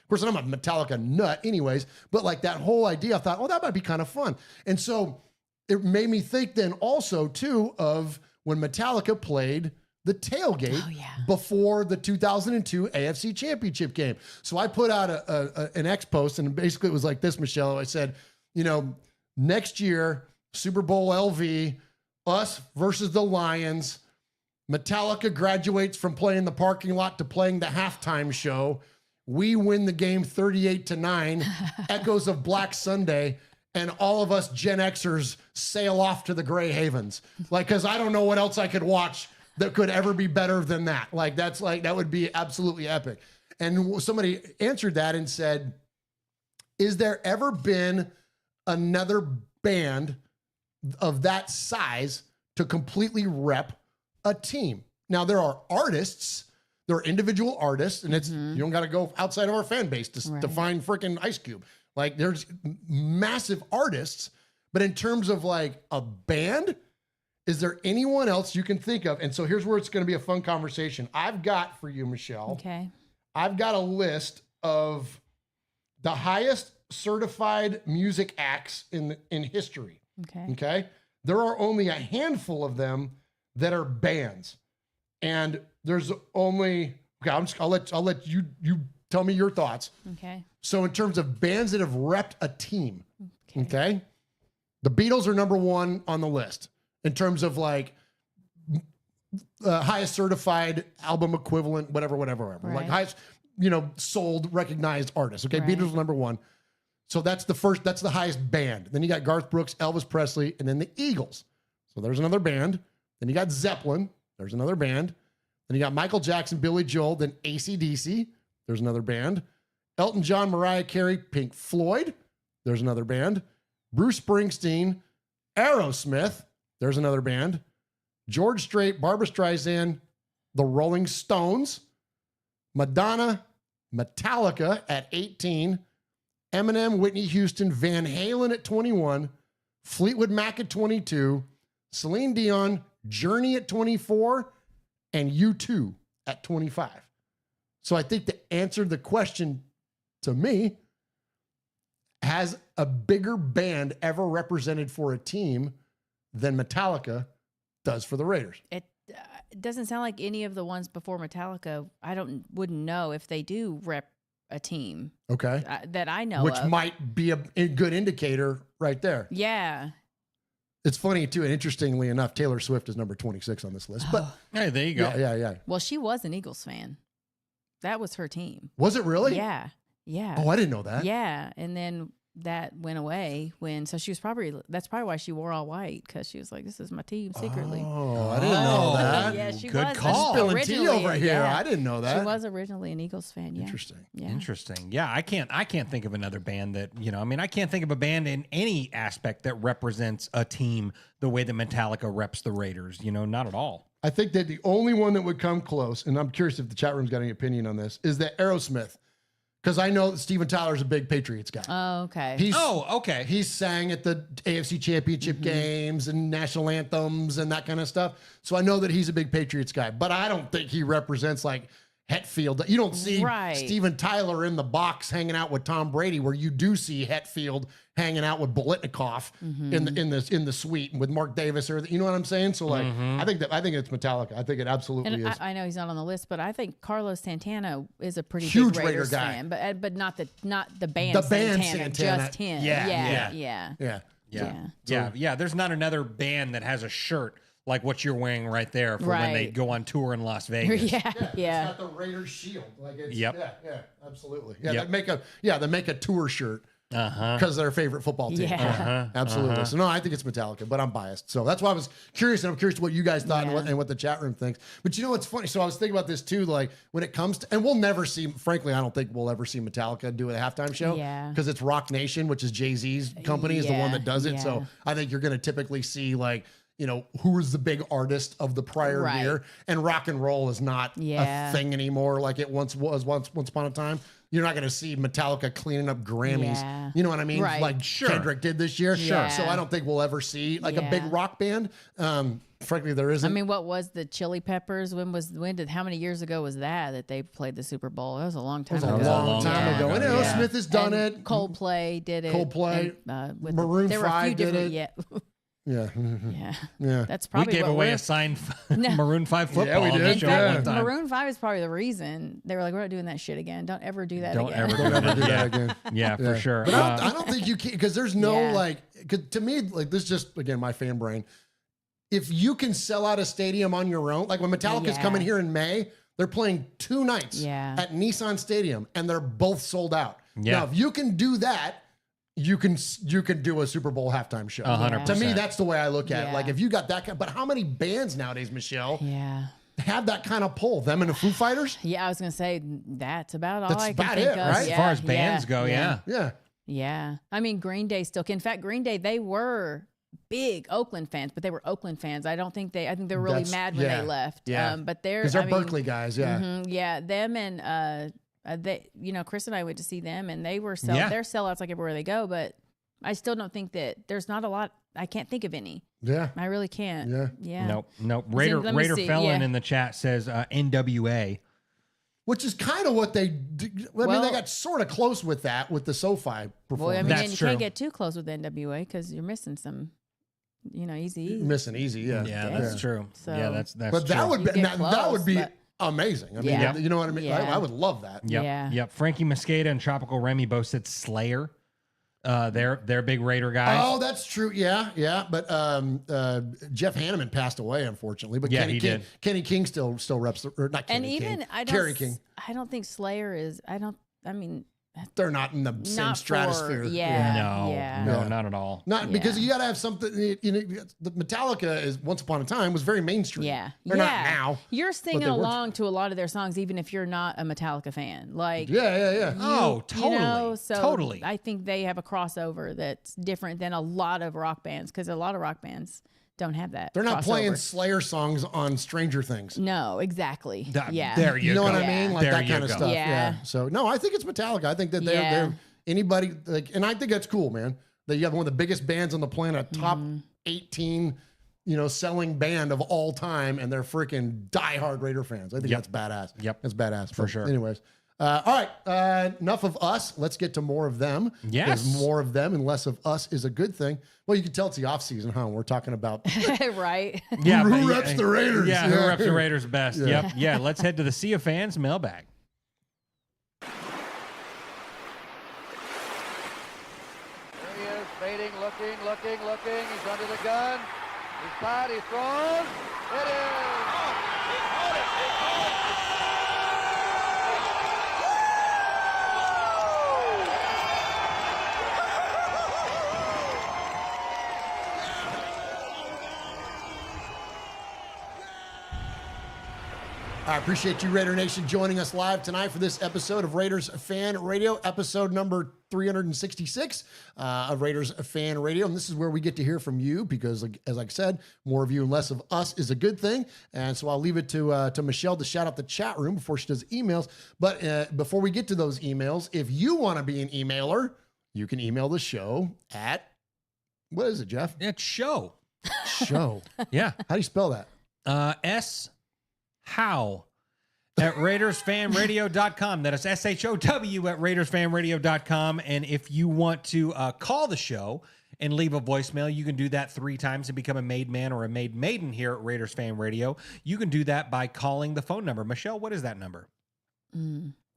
course, I'm a Metallica nut anyways, but like that whole idea, I thought, oh, that might be kind of fun. And so it made me think then also too of when Metallica played the tailgate before the 2002 AFC Championship game. So I put out an X post, and basically it was like this, Michelle. I said, next year, Super Bowl LV, us versus the Lions. Metallica graduates from playing the parking lot to playing the halftime show. We win the game 38-9, echoes of Black Sunday, and all of us Gen Xers sail off to the Gray Havens. Like, because I don't know what else I could watch that could ever be better than that. Like, that would be absolutely epic. And somebody answered that and said, is there ever been another band of that size to completely rep a team? Now, there are artists, there are individual artists, and you don't got to go outside of our fan base to find freaking Ice Cube. Like, there's massive artists, but in terms of like a band, is there anyone else you can think of? And so here's where it's going to be a fun conversation. I've got for you, Michelle. Okay. I've got a list of the highest certified music acts in history. Okay. There are only a handful of them that are bands, and there's only I'll let you tell me your thoughts. Okay. So in terms of bands that have repped a team, okay, the Beatles are number one on the list in terms of like highest certified album equivalent, whatever. Right. Like highest, sold, recognized artists. Okay, Beatles are number one. So that's the highest band. Then you got Garth Brooks, Elvis Presley, and then the Eagles. So there's another band. Then you got Zeppelin. There's another band. Then you got Michael Jackson, Billy Joel, then AC/DC. There's another band. Elton John, Mariah Carey, Pink Floyd. There's another band. Bruce Springsteen, Aerosmith. There's another band. George Strait, Barbra Streisand, the Rolling Stones, Madonna, Metallica at 18, Eminem, Whitney Houston, Van Halen at 21, Fleetwood Mac at 22, Celine Dion, Journey at 24, and U2 at 25. So I think to answer the question to me, has a bigger band ever represented for a team than Metallica does for the Raiders. It doesn't sound like any of the ones before Metallica. I wouldn't know if they do rep a team. Okay. That I know Which of. might be a good indicator right there. Yeah. It's funny, too, and interestingly enough, Taylor Swift is number 26 on this list. But hey, there you go. Yeah. Well, she was an Eagles fan. That was her team. Was it really? Yeah. Oh, I didn't know that. Yeah. And then that went away so she was that's probably why she wore all white, because she was like, this is my team secretly. Oh, I didn't know that. Yeah, she Good was. call. Spilling tea over here. Yeah. I didn't know that. She was originally an Eagles fan. Yeah. Interesting. Yeah. Interesting. Yeah, I can't think of another band that, I can't think of a band in any aspect that represents a team the way that Metallica reps the Raiders, not at all. I think that the only one that would come close, and I'm curious if the chat room's got any opinion on this, is that Aerosmith. Because I know that Steven Tyler's a big Patriots guy. Oh, okay. Okay. He sang at the AFC Championship games and national anthems and that kind of stuff. So I know that he's a big Patriots guy. But I don't think he represents like Hetfield. You don't see Steven Tyler in the box hanging out with Tom Brady, where you do see Hetfield hanging out with Bolitnikoff in the suite with Mark Davis, or you know what I'm saying? So like, I think it's Metallica. I think it absolutely is. I know he's not on the list, but I think Carlos Santana is a pretty huge big Raiders Raider guy, fan, but not the band. The band Santana, Santana. just him. Yeah. There's not another band that has a shirt like what you're wearing right there for when they go on tour in Las Vegas. Yeah. It's got the Raiders shield. Like it's, Yeah, absolutely. Yeah, they make a tour shirt. Because of their favorite football team. Yeah. Absolutely. So no, I think it's Metallica, but I'm biased. So that's why I was curious, and I'm curious what you guys thought and what the chat room thinks. But you know what's funny? So I was thinking about this too, like when it comes to, and we'll never see, frankly, I don't think we'll ever see Metallica do a halftime show. Yeah. Because it's Rock Nation, which is Jay-Z's company, is the one that does it. So I think you're going to typically see like, who was the big artist of the prior year, and rock and roll is not a thing anymore like it once was once upon a time. You're not going to see Metallica cleaning up Grammys. Yeah. You know what I mean? Right. Like Kendrick did this year. Sure. So I don't think we'll ever see like a big rock band. Frankly, there isn't. I mean, what was the Chili Peppers? How many years ago was that they played the Super Bowl? That was a long time ago. A long time ago. And Aerosmith has done it. Coldplay did it. Coldplay. And, Maroon there were a 5 few did different, it. Yeah. That's probably we gave away a signed Maroon 5 football. Yeah, we did. On the show one time. Maroon 5 is probably the reason they were like, we're not doing that shit again. Don't ever do that again. Don't ever do that again. Yeah, for sure. But I don't think you can, because there's no to me, like this is just, again, my fan brain. If you can sell out a stadium on your own, like when Metallica's coming here in May, they're playing 2 nights at Nissan Stadium and they're both sold out. Yeah. Now, if you can do that, you can do a Super Bowl halftime show. 100%. To me, that's the way I look at it. Like if you got that, but how many bands nowadays, Michelle, have that kind of pull? Them and the Foo Fighters? Yeah, I was gonna say that's about all That's I can about think it, of. right? As far as bands go, yeah. Yeah. I mean, Green Day still. In fact, Green Day, they were big Oakland fans, but they were Oakland fans. I think they were really mad when they left. Yeah. But they're because they're Berkeley guys. Yeah. Them and they, Chris and I went to see them, and they were they're sellouts like everywhere they go. But I still don't think that there's not a lot. I can't think of any. Yeah. I really can't. Yeah. Nope. Raider Felon in the chat says NWA. Which is kind of what they did. I mean, they got sort of close with that with the SoFi performance. Well, I mean, That's you true. can't get too close with NWA because you're missing some, Easy. Missing Easy, Yeah, that's true. So- Yeah, that's But true. that would be get that would be close, amazing. I mean, you know what I mean? I would love that. Yep. Frankie Mosqueda and Tropical Remy both said Slayer. They're big Raider guys. Oh, that's true. Yeah. But Jeff Hanneman passed away, unfortunately. But Yeah, he did. Kenny King still reps, or not Kenny King. Kerry King. I don't think Slayer is. I mean, They're not in the same stratosphere. No, not at all. Not because you got to have something. The Metallica is once upon a time was very mainstream. Yeah, they're not now. You're but singing they were. along to a lot of their songs, even if you're not a Metallica fan. Like, yeah. Oh, totally. So Totally. I think they have a crossover that's different than a lot of rock bands, because a lot of rock bands don't have that. They're not crossover. playing Slayer songs on Stranger Things. No, exactly. Yeah. There you know go. what I mean? Like There that you kind of go. stuff. Yeah. So no, I think it's Metallica. I think that they're anybody like, and I think that's cool, man. That you have one of the biggest bands on the planet, top 18, selling band of all time, and they're freaking diehard Raider fans. I think that's badass. Yep. That's badass For sure. Anyways, All right. Enough of us. Let's get to more of them. Yes. Because more of them and less of us is a good thing. Well, you can tell it's the off season, huh? We're talking about right. Yeah, who reps the Raiders. Yeah, who reps the Raiders best. Yeah. Yep. Yeah. Let's head to the Sea of Fans mailbag. There he is, baiting, looking. He's under the gun. He's tied, he throws. It is. I appreciate you, Raider Nation, joining us live tonight for this episode of Raiders Fan Radio, episode number 366 of Raiders Fan Radio. And this is where we get to hear from you because, as I said, more of you and less of us is a good thing. And so I'll leave it to Michelle to shout out the chat room before she does emails. But before we get to those emails, if you want to be an emailer, you can email the show at, what is it, Jeff? It's show. Show. Yeah. How do you spell that? How at RaidersFanRadio.com. That is SHOW at RaidersFanRadio.com. And if you want to call the show and leave a voicemail, you can do that 3 times and become a made man or a made maiden here at Raiders Fan Radio. You can do that by calling the phone number. Michelle, what is that number?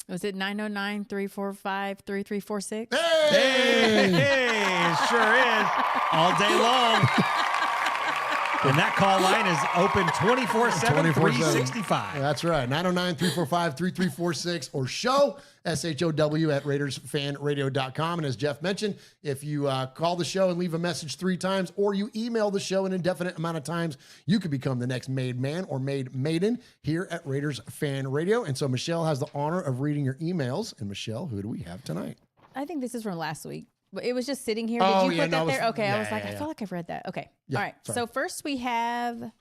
Was it 909-345-3346? Hey, it sure is. All day long. And that call line is open 24/7, 365. That's right. 909-345-3346 or show, SHOW at RaidersFanRadio.com. And as Jeff mentioned, if you call the show and leave a message 3 times or you email the show an indefinite amount of times, you could become the next made man or made maiden here at Raiders Fan Radio. And so Michelle has the honor of reading your emails. And Michelle, who do we have tonight? I think this is from last week. But it was just sitting here. Oh, Did you put that there? Okay, yeah, I was like, yeah, I yeah. feel like I've read that. Okay. Yeah, All right. sorry. So first we have,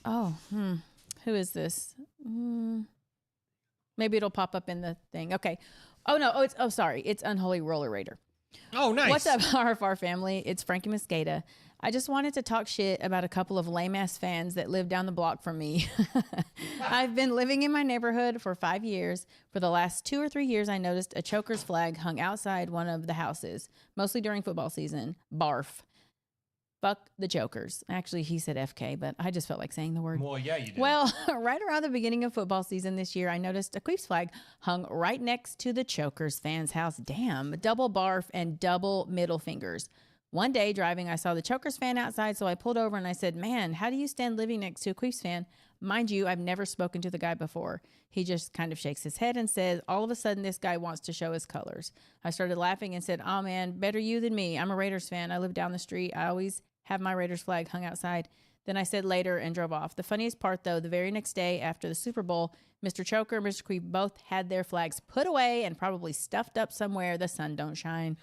who is this? Maybe it'll pop up in the thing. Okay. Sorry. It's Unholy Roller Raider. Oh, nice. What's up, RFR family? It's Frankie Mosqueda. I just wanted to talk shit about a couple of lame-ass fans that live down the block from me. I've been living in my neighborhood for 5 years. For the last 2 or 3 years, I noticed a Chokers flag hung outside one of the houses, mostly during football season. Barf. Fuck the Chokers. Actually, he said FK, but I just felt like saying the word. Well, yeah, you did. Well, right around the beginning of football season this year, I noticed a Queefs flag hung right next to the Chokers fans' house. Damn, double barf and double middle fingers. One day driving, I saw the Chokers fan outside, so I pulled over and I said, man, how do you stand living next to a Queefs fan? Mind you, I've never spoken to the guy before. He just kind of shakes his head and says, all of a sudden, this guy wants to show his colors. I started laughing and said, oh man, better you than me. I'm a Raiders fan. I live down the street. I always have my Raiders flag hung outside. Then I said later and drove off. The funniest part, though, the very next day after the Super Bowl, Mr. Choker and Mr. Queef both had their flags put away and probably stuffed up somewhere the sun don't shine.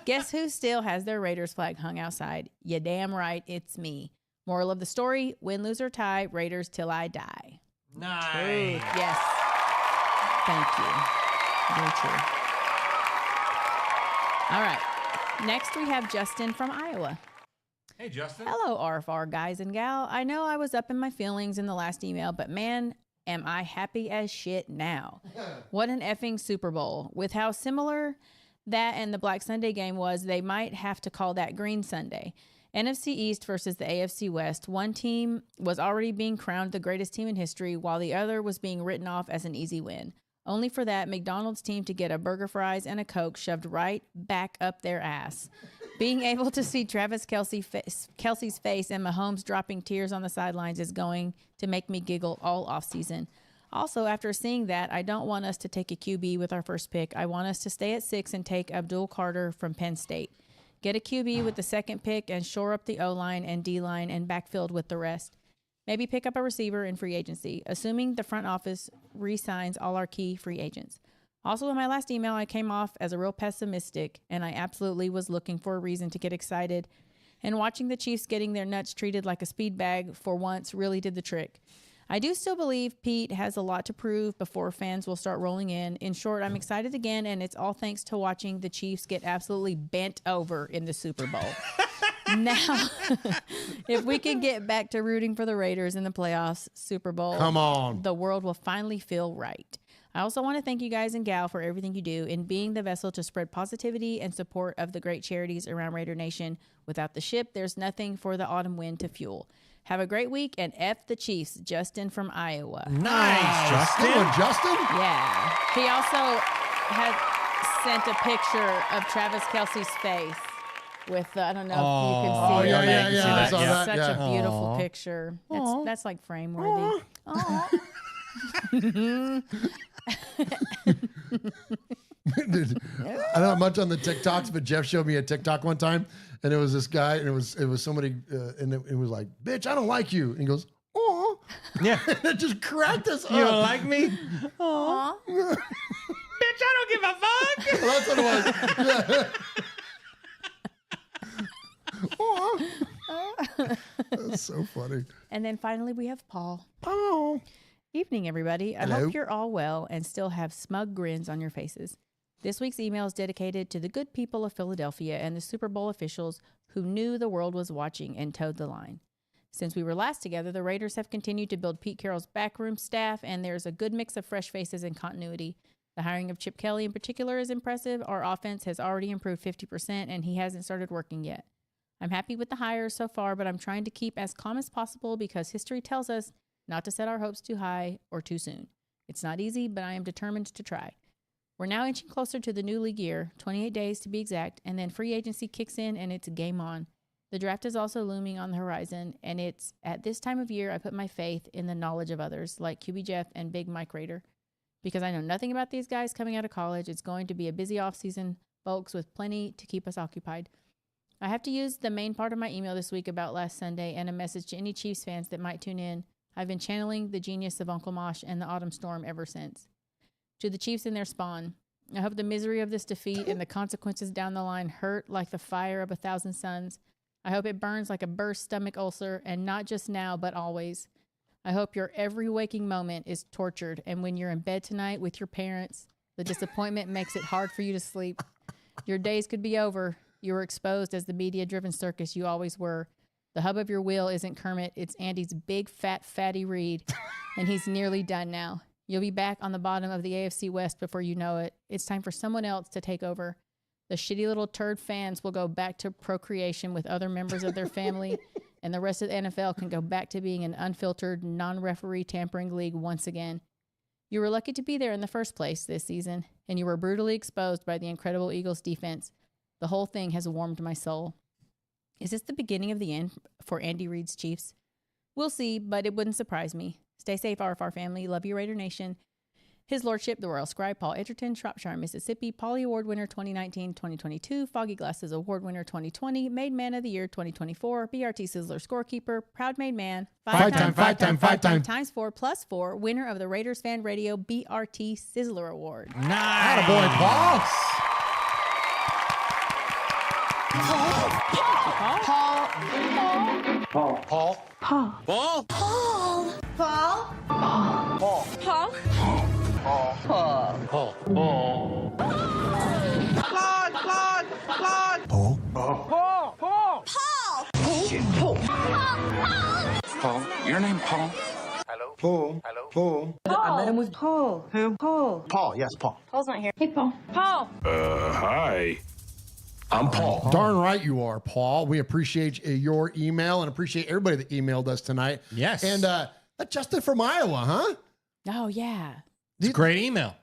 Guess who still has their Raiders flag hung outside? You damn right, it's me. Moral of the story, win, lose, or tie, Raiders till I die. Nice. Truth. Yes. Thank you. Very true. All right. Next, we have Justin from Iowa. Hey, Justin. Hello, RFR guys and gal. I know I was up in my feelings in the last email, but man, am I happy as shit now. What an effing Super Bowl. With how similar that and the Black Sunday game was, they might have to call that Green Sunday. NFC East versus the AFC West. One team was already being crowned the greatest team in history, while the other was being written off as an easy win. Only for that McDonald's team to get a burger, fries, and a Coke shoved right back up their ass. Being able to see Travis Kelce's face and Mahomes dropping tears on the sidelines is going to make me giggle all offseason. Also, after seeing that, I don't want us to take a QB with our first pick. I want us to stay at 6 and take Abdul Carter from Penn State. Get a QB with the second pick and shore up the O-line and D-line and backfield with the rest. Maybe pick up a receiver in free agency, assuming the front office re-signs all our key free agents. Also, in my last email, I came off as a real pessimistic, and I absolutely was looking for a reason to get excited. And watching the Chiefs getting their nuts treated like a speed bag for once really did the trick. I do still believe Pete has a lot to prove before fans will start rolling in. In short, I'm excited again, and it's all thanks to watching the Chiefs get absolutely bent over in the Super Bowl. Now, if we can get back to rooting for the Raiders in the playoffs, Super Bowl, come on, the world will finally feel right. I also want to thank you guys and gal for everything you do in being the vessel to spread positivity and support of the great charities around Raider Nation. Without the ship, there's nothing for the autumn wind to fuel. Have a great week, and F the Chiefs, Justin from Iowa. Nice, Justin. Good one, Justin. Yeah. He also had sent a picture of Travis Kelce's face with, I don't know if you can see it. I saw that. Such a beautiful picture. That's like frame worthy. Dude, I don't have much on the TikToks, but Jeff showed me a TikTok one time, and it was this guy, and it was somebody, and it was like, "Bitch, I don't like you," and he goes, "Oh, yeah," it just cracked us up. You don't like me? Aw. Bitch, I don't give a fuck. Well, that's what it was. That's so funny. And then finally, we have Paul. Oh. Evening, everybody. I Hello. hope you're all well and still have smug grins on your faces. This week's email is dedicated to the good people of Philadelphia and the Super Bowl officials who knew the world was watching and towed the line. Since we were last together, the Raiders have continued to build Pete Carroll's backroom staff, and there's a good mix of fresh faces and continuity. The hiring of Chip Kelly in particular is impressive. Our offense has already improved 50%, and he hasn't started working yet. I'm happy with the hires so far, but I'm trying to keep as calm as possible because history tells us not to set our hopes too high or too soon. It's not easy, but I am determined to try. We're now inching closer to the new league year, 28 days to be exact, and then free agency kicks in and it's game on. The draft is also looming on the horizon, and it's at this time of year I put my faith in the knowledge of others like QB Jeff and Big Mike Raider. Because I know nothing about these guys coming out of college, it's going to be a busy offseason, folks, with plenty to keep us occupied. I have to use the main part of my email this week about last Sunday and a message to any Chiefs fans that might tune in. I've been channeling the genius of Uncle Mosh and the Autumn Storm ever since. To the Chiefs and their spawn, I hope the misery of this defeat and the consequences down the line hurt like the fire of 1,000 suns. I hope it burns like a burst stomach ulcer, and not just now, but always. I hope your every waking moment is tortured, and when you're in bed tonight with your parents, the disappointment makes it hard for you to sleep. Your days could be over. You were exposed as the media-driven circus you always were. The hub of your wheel isn't Kermit, it's Andy's big, fat, fatty Reed, and he's nearly done now. You'll be back on the bottom of the AFC West before you know it. It's time for someone else to take over. The shitty little turd fans will go back to procreation with other members of their family, and the rest of the NFL can go back to being an unfiltered, non-referee tampering league once again. You were lucky to be there in the first place this season, and you were brutally exposed by the incredible Eagles defense. The whole thing has warmed my soul. Is this the beginning of the end for Andy Reid's Chiefs? We'll see, but it wouldn't surprise me. Stay safe, RFR family. Love you, Raider Nation. His Lordship, the Royal Scribe, Paul Edgerton, Shropshire, Mississippi, Polly Award winner 2019-2022, Foggy Glasses Award winner 2020, Made Man of the Year 2024, BRT Sizzler scorekeeper, proud made man, five time, times 4 plus 4, winner of the Raiders Fan Radio BRT Sizzler Award. Nice. Attaboy, Paul. Paul, your name Paul? Hello? Paul. Hello? Paul. I met him with Paul. Who? Paul. Paul, yes, Paul. Paul's not here. Hey, Paul. Paul. Hi. I'm Paul. Darn right you are, Paul. We appreciate your email and appreciate everybody that emailed us tonight. Yes. And Justin from Iowa, huh? Oh, yeah. It's a great email.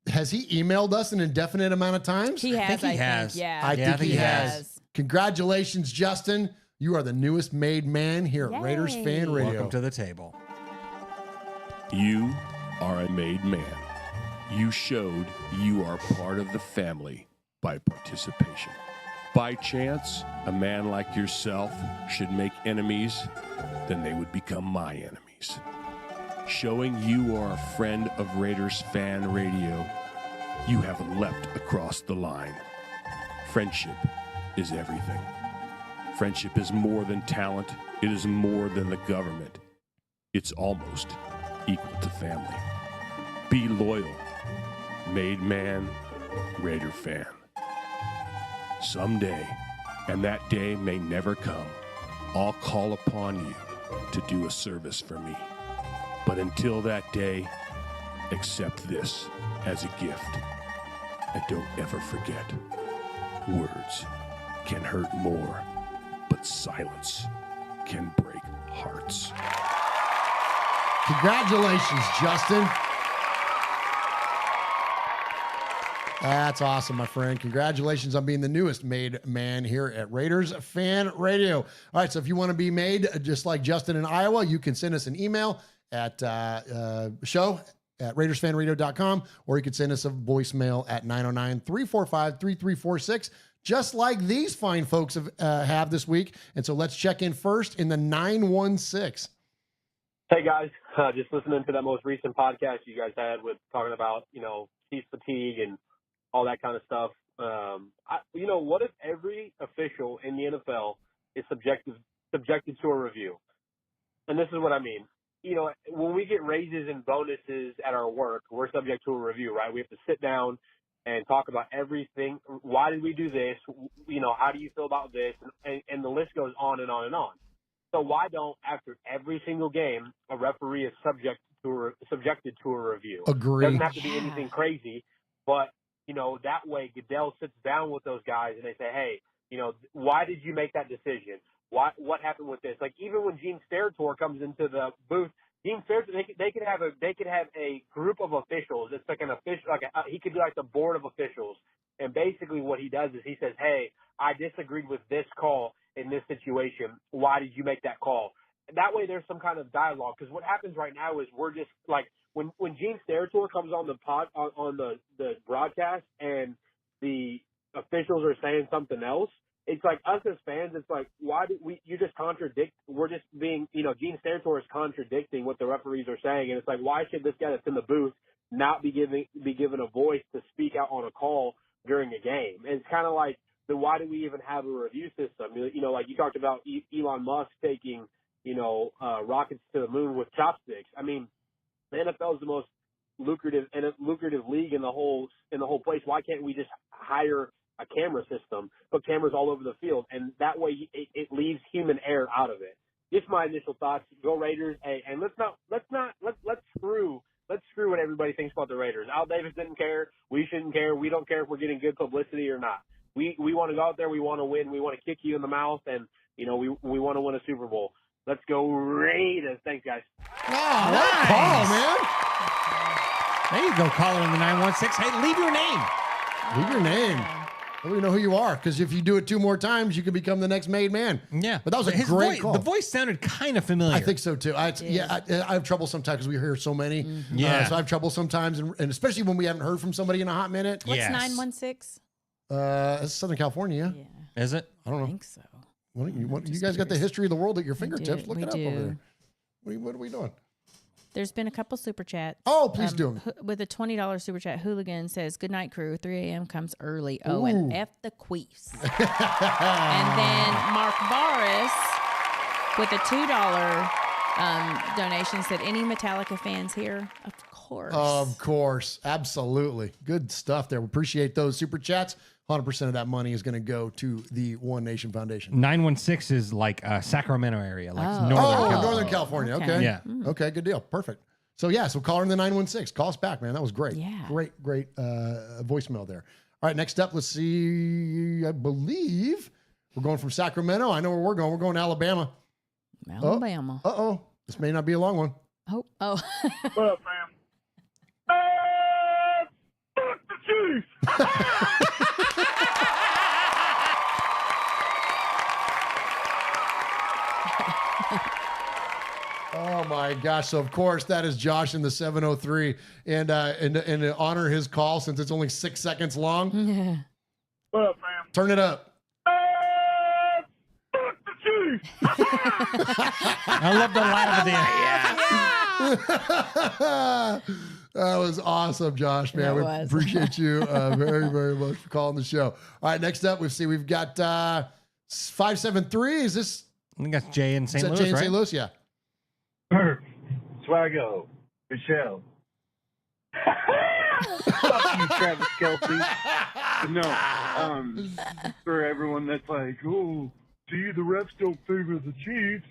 Has he emailed us an indefinite amount of times? He has, I has. think. Yeah. I think he has. Congratulations, Justin. You are the newest made man here at Raiders Fan Radio. Welcome to the table. You are a made man. You showed you are part of the family by participation. By chance, a man like yourself should make enemies, then they would become my enemies. Showing you are a friend of Raiders Fan Radio, you have leapt across the line. Friendship is everything. Friendship is more than talent. It is more than the government. It's almost equal to family. Be loyal. Made man, Raider fan. Someday, and that day may never come, I'll call upon you to do a service for me. But until that day, Accept this as a gift. And don't ever forget, words can hurt more, but silence can break hearts. Congratulations, Justin. That's awesome, my friend. Congratulations on being the newest made man here at Raiders Fan Radio. All right, so if you want to be made just like Justin in Iowa, you can send us an email at show@RaidersFanRadio.com, or you can send us a voicemail at 909-345-3346, just like these fine folks have this week. And so let's check in first in the 916. Hey, guys. Just listening to that most recent podcast you guys had with talking about, Chiefs fatigue and all that kind of stuff. What if every official in the NFL is subjected to a review? And this is what I mean. When we get raises and bonuses at our work, we're subject to a review, right? We have to sit down and talk about everything. Why did we do this? How do you feel about this? And the list goes on and on and on. So why don't, after every single game, a referee is subjected to a review? Agree. It doesn't have to be anything crazy, but that way Goodell sits down with those guys and they say, hey, why did you make that decision? What happened with this? Like, even when Gene Steratore comes into the booth, Gene Steratore, they could have a group of officials. It's like an official, he could be like the board of officials. And basically what he does is he says, hey, I disagreed with this call in this situation. Why did you make that call? That way there's some kind of dialogue. Because what happens right now is we're just like, when Gene Steratore comes on the the broadcast and the officials are saying something else, it's like us as fans, it's like, why did you just contradict? We're just being, Gene Steratore is contradicting what the referees are saying. And it's like, why should this guy that's in the booth not be given a voice to speak out on a call during a game? And it's kind of like, then why do we even have a review system? Like you talked about Elon Musk taking, rockets to the moon with chopsticks. I mean, the NFL is the most lucrative league in the whole place. Why can't we just hire a camera system, put cameras all over the field, and that way it leaves human error out of it? Just my initial thoughts. Go Raiders! Hey, and let's screw what everybody thinks about the Raiders. Al Davis didn't care. We shouldn't care. We don't care if we're getting good publicity or not. We want to go out there. We want to win. We want to kick you in the mouth, and we want to win a Super Bowl. Let's go Raiders! Thanks, guys. Oh, nice. Call, man. There you go, caller in the 916. Hey, leave your name. Leave your name. We know who you are, because if you do it 2 more times, you can become the next made man. Yeah. But that was a great call. The voice sounded kind of familiar. I think so, too. I have trouble sometimes because we hear so many. Mm-hmm. Yeah. So I have trouble sometimes, and especially when we haven't heard from somebody in a hot minute. What's 916? It's Southern California. Yeah. Is it? I don't know. I think so. You guys got the history of the world at your fingertips. Look we it up do. over there. What are we doing? There's been a couple super chats. Oh, please do them. With a $20 super chat, Hooligan says, "Good night, crew. 3 a.m. comes early. Oh, and F the queefs." And then Mark Barris with a $2 donation said, "Any Metallica fans here?" Of course. Of course. Absolutely. Good stuff there. We appreciate those super chats. 100% of that money is going to go to the One Nation Foundation. 916 is like Sacramento area, like Northern California. Okay. Yeah. Okay, good deal. Perfect. So call in the 916. Call us back, man. That was great. Yeah. Great voicemail there. All right, next up, let's see. I believe we're going from Sacramento. I know where we're going. We're going to Alabama. Alabama. Uh-oh. This may not be a long one. Oh. What up, fam? Fuck the Chiefs! Oh my gosh! So of course that is Josh in the 703, and to honor his call, since it's only 6 seconds long. Yeah. What up, fam? Turn it up. Fuck the Chiefs! I love the laugh at the end. That was awesome, Josh, man. We appreciate you very, very much for calling the show. All right, next up, we've got 573. Is this? I think that's Jay in St. Louis, Jay in right? St. Louis, yeah. Swaggo, Michelle. Fuck you, Travis Kelce. No, for everyone that's like, oh, see, the refs don't favor the Chiefs.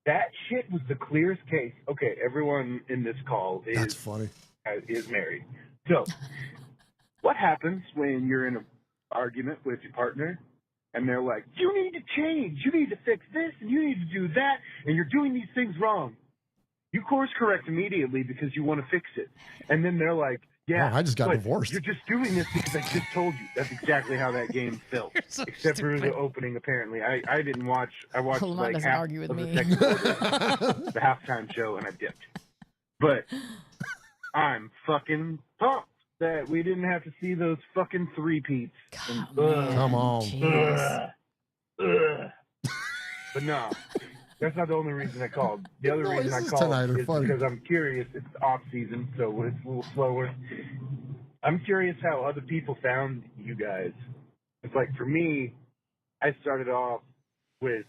That shit was the clearest case. Okay, everyone in this call That's funny. Is married. So, what happens when you're in an argument with your partner and they're like, you need to change, you need to fix this, and you need to do that, and you're doing these things wrong. You course correct immediately because you want to fix it. And then they're like, yeah, I just got divorced. You're just doing this because I just told you. That's exactly how that game felt. So except for the opening, apparently. I didn't watch. I watched like half of the second quarter, the halftime show, and I dipped. But I'm fucking pumped that we didn't have to see those fucking three-peats. Come on. But no, that's not the only reason I called. The other reason I called is because I'm curious. It's off season, so it's a little slower. I'm curious how other people found you guys. It's like for me, I started off with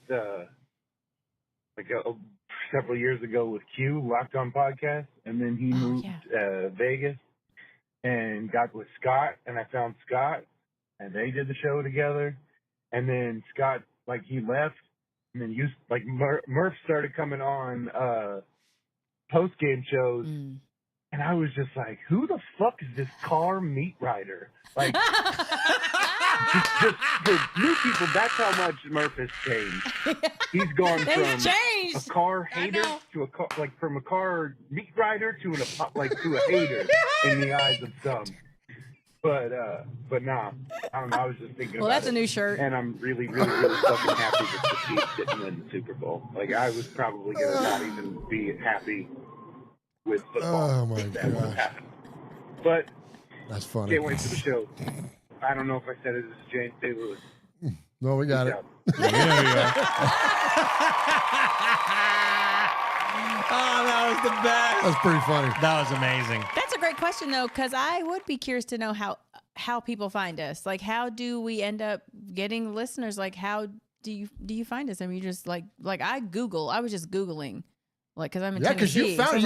several years ago with Q, Locked On Podcast, and then he moved Vegas and got with Scott, and I found Scott, and they did the show together, and then Scott, he left. And then Murf started coming on post-game shows, and I was just like, who the fuck is this car meat rider? Like, just for new people, that's how much Murf has changed. He's gone from a car hater to a car, from a car meat rider to a hater in the eyes of some. But nah, I don't know. I was just thinking. Well, about that's a new shirt, and I'm really, really, really fucking happy that the Chiefs didn't win the Super Bowl. I was probably gonna not even be happy with football. Oh my gosh! But that's funny. Can't wait for the show. I don't know if I said it. This is James St. Louis. No, we got it. There you go. Oh, that was the best. That's pretty funny. That was amazing. That's a great question, though, because I would be curious to know how people find us. Like, how do we end up getting listeners? Like, how do you find us? I mean, you just like I Google. I was just Googling, because I'm in Tennessee. Because you found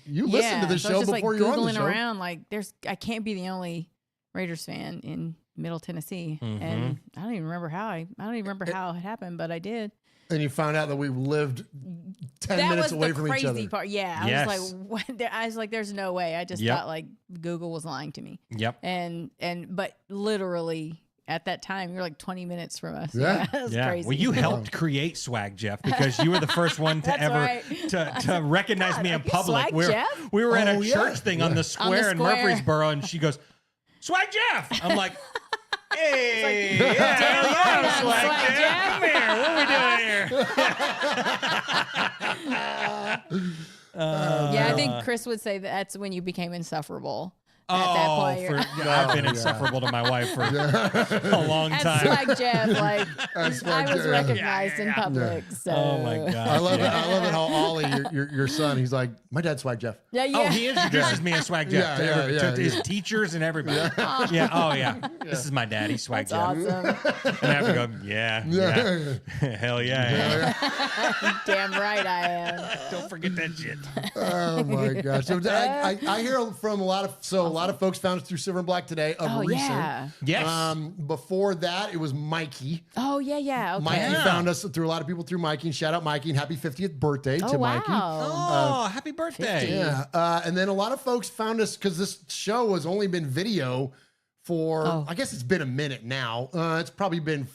you listened to the show just before you were on the show. Around, I can't be the only Raiders fan in Middle Tennessee, and I don't even remember how it happened, but I did. And you found out that we lived 10 minutes away from each other. That was the crazy part. Yeah. I was like, what? I was like, there's no way. I just thought Google was lying to me. Yep. But literally at that time, you're 20 minutes from us. Yeah. That was crazy. Well, you helped create Swag Jeff because you were the first one to to recognize me in public. We were at a church thing on the square in Murfreesboro, and she goes, Swag Jeff. I'm like, hey, Swag Jeff. Come here. What are we doing here? I think Chris would say that's when you became insufferable. At that point, I've been insufferable to my wife for a long time. Swag Jeff, I was recognized in public. So. Oh my god! I love it how Ollie, your son, he's like, my dad's Swag Jeff. Yeah. Oh, he introduces me as Swag Jeff to his teachers and everybody. Yeah. Oh yeah. This is my daddy, Swag Jeff. Awesome. And I have to go. Yeah. Hell yeah. Damn right I am. Don't forget that shit. Oh my gosh! So I hear from a lot of folks found us through Silver and Black today of recent. Yeah. Yes. Before that, it was Mikey. Oh yeah. Okay. Mikey found us through a lot of people through Mikey. And shout out Mikey and happy 50th birthday to Mikey. Oh, happy birthday! 50. Yeah. And then a lot of folks found us because this show has only been video for I guess it's been a minute now. It's probably been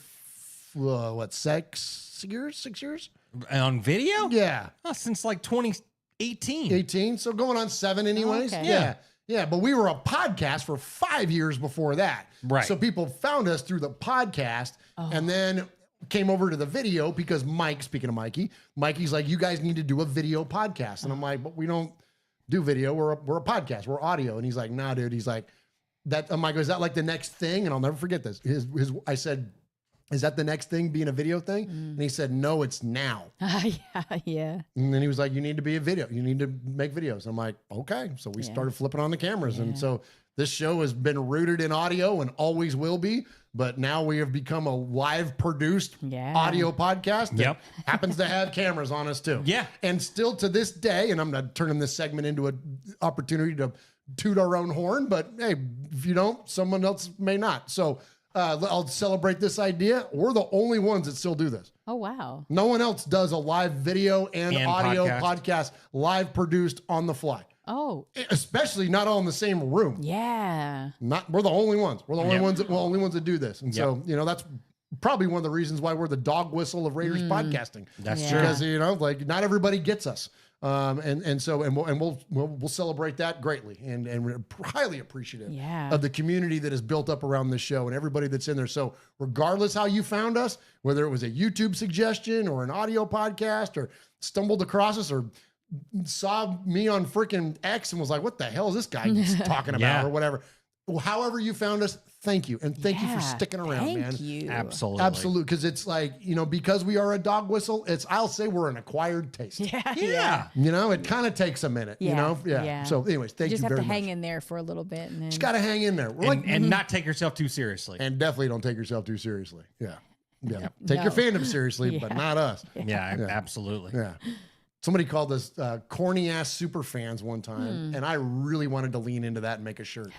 6 years? 6 years on video? Yeah. Since 2018. 18. So going on 7 anyways. Okay. Yeah. Yeah, but we were a podcast for 5 years before that. Right. So people found us through the podcast and then came over to the video because speaking of Mikey's like, you guys need to do a video podcast. And I'm like, but we don't do video. We're a podcast. We're audio. And he's like, nah, dude. He's like, I'm like, is that the next thing? And I'll never forget this. I said, is that the next thing, being a video thing? And he said, no, it's now. Yeah. And then he was like, you need to be a video. You need to make videos. I'm like, okay. So we started flipping on the cameras. And so this show has been rooted in audio and always will be. But now we have become a live produced audio podcast that happens to have cameras on us too. Yeah. And still to this day, and I'm not turning this segment into an opportunity to toot our own horn, but hey, if you don't, someone else may not. So I'll celebrate this idea. We're the only ones that still do this. Oh, wow. No one else does a live video and audio podcast live produced on the fly. Oh. Especially not all in the same room. Yeah. We're the only ones. We're the only ones that do this. And so, that's probably one of the reasons why we're the dog whistle of Raiders podcasting. That's true. Because like not everybody gets us. So we'll celebrate that greatly and we're highly appreciative of the community that is built up around this show and everybody that's in there. So regardless how you found us, whether it was a YouTube suggestion or an audio podcast or stumbled across us or saw me on freaking X and was like, what the hell is this guy talking about or whatever. However you found us, thank you. And thank you for sticking around, man. Thank you. Absolutely. Because it's like, because we are a dog whistle, I'll say we're an acquired taste. Yeah. It kind of takes a minute, Yeah. So anyways, thank you very much. Just have to hang in there for a little bit. And then... Just got to hang in there. And not take yourself too seriously. And definitely don't take yourself too seriously. Yeah. Take your fandom seriously, but not us. Yeah, absolutely. Yeah. Somebody called us corny ass super fans one time, and I really wanted to lean into that and make a shirt.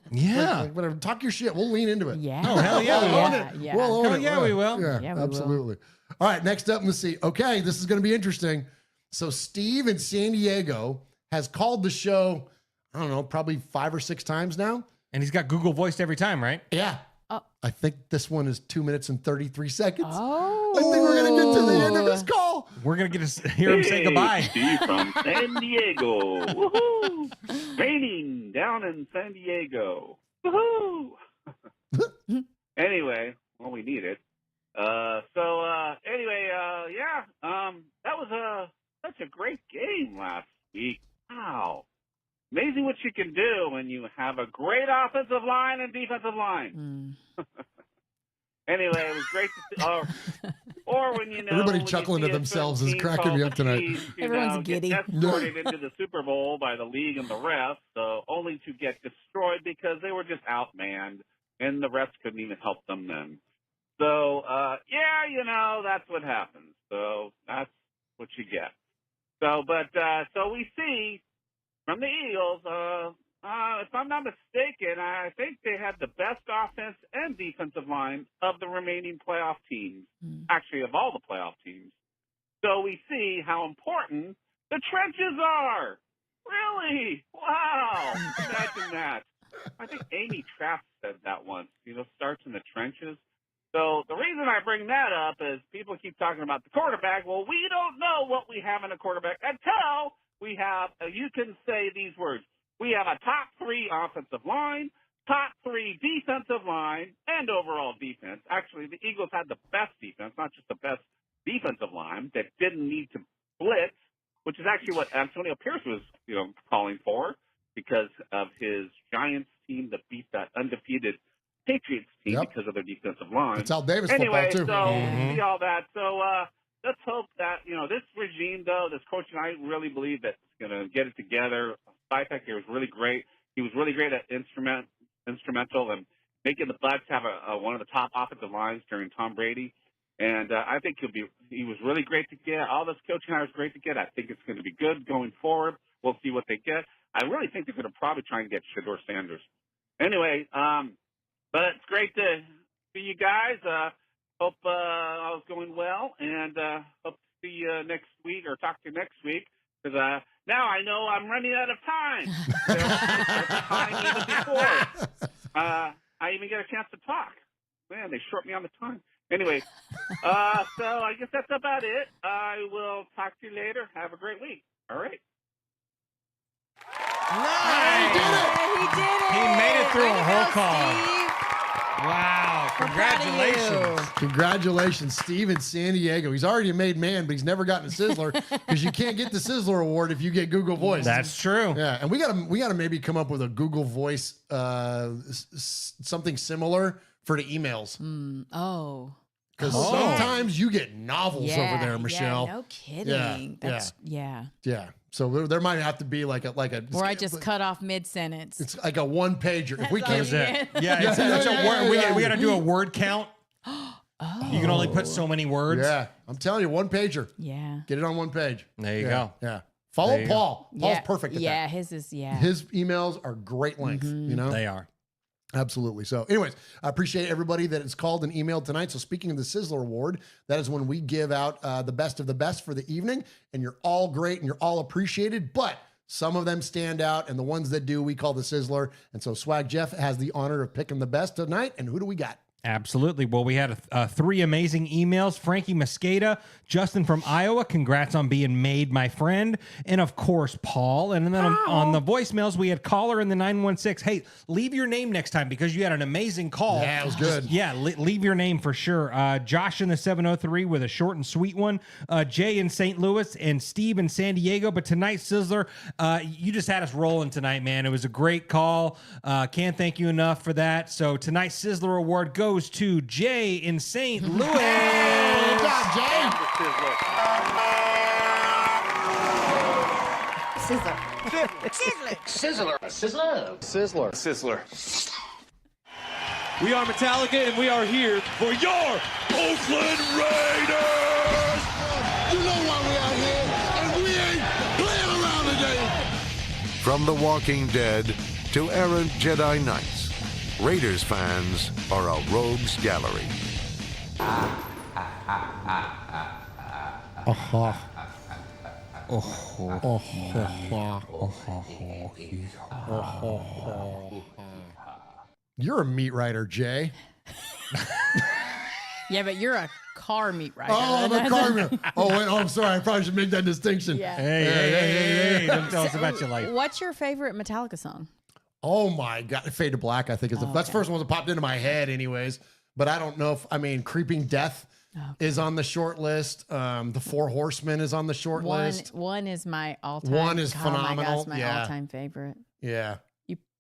Yeah. Like, whatever. Talk your shit. We'll lean into it. Yeah. Oh, hell yeah. We'll own it. Yeah. We'll own it. Yeah, we will. Yeah, we absolutely. All right, next up, let's see. Okay, this is going to be interesting. So Steve in San Diego has called the show, I don't know, probably 5 or 6 times now. And he's got Google voiced every time, right? Yeah. Oh. I think this one is 2 minutes and 33 seconds. Oh. I think we're going to get to the end of this call. We're going to get to hear him say goodbye. Steve from San Diego. Woohoo! Raining down in San Diego. Woohoo! Anyway, well, we need it. That was such a great game last week. Wow. Amazing what you can do when you have a great offensive line and defensive line. Anyway, it was great to see. Or when everybody chuckling to themselves is cracking me up tonight. Everyone's giddy. Get escorted into the Super Bowl by the league and the refs, only to get destroyed because they were just outmanned, and the refs couldn't even help them then. So, that's what happens. So that's what you get. So we see from the Eagles, if I'm not mistaken, I think they had the best offense and defensive line of the remaining playoff teams, actually of all the playoff teams. So we see how important the trenches are. Really? Wow. Imagine that. I think Amy Trapp said that once, starts in the trenches. So the reason I bring that up is people keep talking about the quarterback. Well, we don't know what we have in a quarterback until we have, you can say these words. We have a top 3 offensive line, top 3 defensive line, and overall defense. Actually, the Eagles had the best defense, not just the best defensive line that didn't need to blitz, which is actually what Antonio Pierce was, calling for because of his Giants team that beat that undefeated Patriots team because of their defensive line. It's Al Davis anyway, football, too. So we see all that. So let's hope that, this regime, though, this coach, and I really believe that it's going to get it together. Spivak here was really great. He was really great at instrumental and making the Bucs have one of the top offensive lines during Tom Brady. And I think he was really great to get. All this coaching hire was great to get. I think it's going to be good going forward. We'll see what they get. I really think they're going to probably try and get Shedeur Sanders. Anyway, but it's great to see you guys. Hope all is going well, and hope to see you next week or talk to you next week. Because now I know I'm running out of time. Even before I even get a chance to talk. Man, they short me on the time. Anyway, so I guess that's about it. I will talk to you later. Have a great week. All right. Nice. He did it. He made it through a whole call. Steve. Wow. Congratulations. Congratulations, Steve in San Diego. He's already a made man, but he's never gotten a Sizzler because you can't get the Sizzler award if you get Google Voice. That's true. Yeah, and we gotta maybe come up with a Google Voice something similar for the emails. Oh. Because sometimes you get novels over there, Michelle. Yeah, no kidding. Yeah. So there might have to be like a. Or I just cut off mid-sentence. It's like a 1-pager. If we can't. It's a word. We got to do a word count. You can only put so many words. Yeah, I'm telling you, 1-pager. Yeah. Get it on 1 page. There you go. Yeah. Follow Paul. Paul's perfect at that. His is His emails are great length. They are. Absolutely. So anyways, I appreciate everybody that has called and emailed tonight. So speaking of the Sizzler Award, that is when we give out the best of the best for the evening, and you're all great and you're all appreciated, but some of them stand out, and the ones that do, we call the Sizzler. And so Swag Jeff has the honor of picking the best tonight. And who do we got? Absolutely. Well, we had 3 amazing emails. Frankie Mosqueda, Justin from Iowa, congrats on being made, my friend. And of course, Paul. And then on the voicemails, we had caller in the 916. Hey, leave your name next time because you had an amazing call. Yeah, it was good. Leave your name for sure. Josh in the 703 with a short and sweet one. Jay in St. Louis and Steve in San Diego. But tonight, Sizzler, you just had us rolling tonight, man. It was a great call. Can't thank you enough for that. So tonight's Sizzler Award goes to Jay in St. Louis. Good job, Jay. Sizzler. We are Metallica, and we are here for your Oakland Raiders! You know why we out here, and we ain't playing around today. From The Walking Dead to errant Jedi Knights, Raiders fans are a rogues gallery. You're a meat writer, Jay. Yeah, but you're a car meat writer. Oh, I'm a car meat. Oh, wait, I'm sorry. I probably should make that distinction. Yeah. Hey, don't tell us about your life. What's your favorite Metallica song? Oh my God, Fade to Black. I think is that's the first one that popped into my head, anyways. But I don't know if Creeping Death is on the short list. The Four Horsemen is on the short list. One is my all-time. One is phenomenal. Oh my God, it's my all-time favorite. Yeah.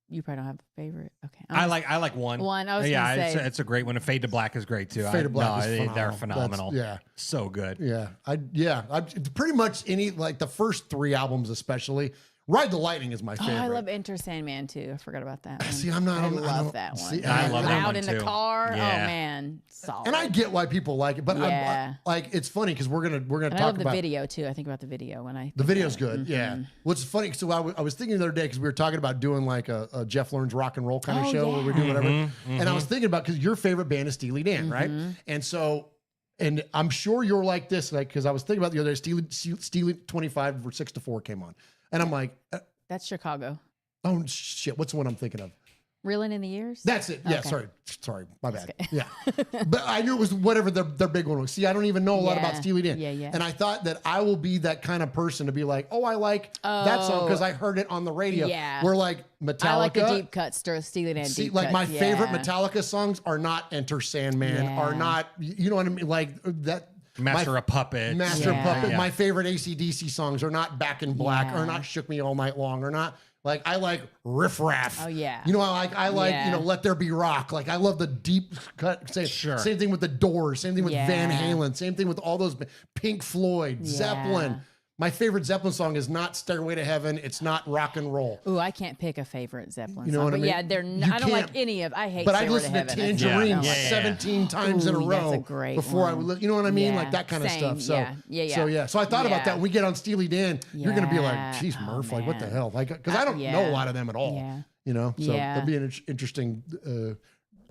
You probably don't have a favorite. Okay. I like one. One. I was gonna say it's a great one. And Fade to Black is great too. Fade to Black is phenomenal. They're phenomenal. So good. Yeah. I pretty much the first 3 albums especially. Ride the Lightning is my favorite. Oh, I love Enter Sandman too. I forgot about that one. See, I love that one. See, I love that one Loud in the car. Yeah. Oh man, solid. And I get why people like it, but it's funny because we're gonna and talk I love about the video too. I think about the video when I. The video's good. Yeah. What's funny? So I was thinking the other day because we were talking about doing like a Jeff Learns rock and roll kind of show where we do whatever. And I was thinking about because your favorite band is Steely Dan, right? And so. And I'm sure you're like this, like because I was thinking about the other day. Steely 25 or 6-4 came on, and I'm like. That's Chicago. Oh, shit. What's the one I'm thinking of? Reeling in the Years? That's it. Yeah, sorry. My bad. Okay. Yeah. But I knew it was whatever their big one was. See, I don't even know a lot about Steely Dan. Yeah. And I thought that I will be that kind of person to be like, I like that song because I heard it on the radio. Yeah. We're like Metallica. I like the deep cuts, Steely Dan deep cuts. My favorite Metallica songs are not Enter Sandman, are not, you know what I mean? Like that. Master of Puppets. My favorite AC/DC songs are not Back in Black, or not Shook Me All Night Long, or not like I like Riff Raff. Oh yeah. You know, I like Let There Be Rock. Like I love the deep cut. Same thing with the Doors. Same thing with Van Halen. Same thing with all those Pink Floyd, Zeppelin. My favorite Zeppelin song is not Stairway to Heaven. It's not Rock and Roll. Ooh, I can't pick a favorite Zeppelin song. You know song. what I mean? Yeah, they're. I don't like any of. I hate. But Stairway I listened to Tangerine 17 times in a row that's a great before one. I would. You know what I mean? Like that kind of stuff. So So I thought about that. When we get on Steely Dan, you're gonna be like, "Geez, Murph, like what the hell?" Like because I don't know a lot of them at all. Yeah. You know, so that'd be an interesting.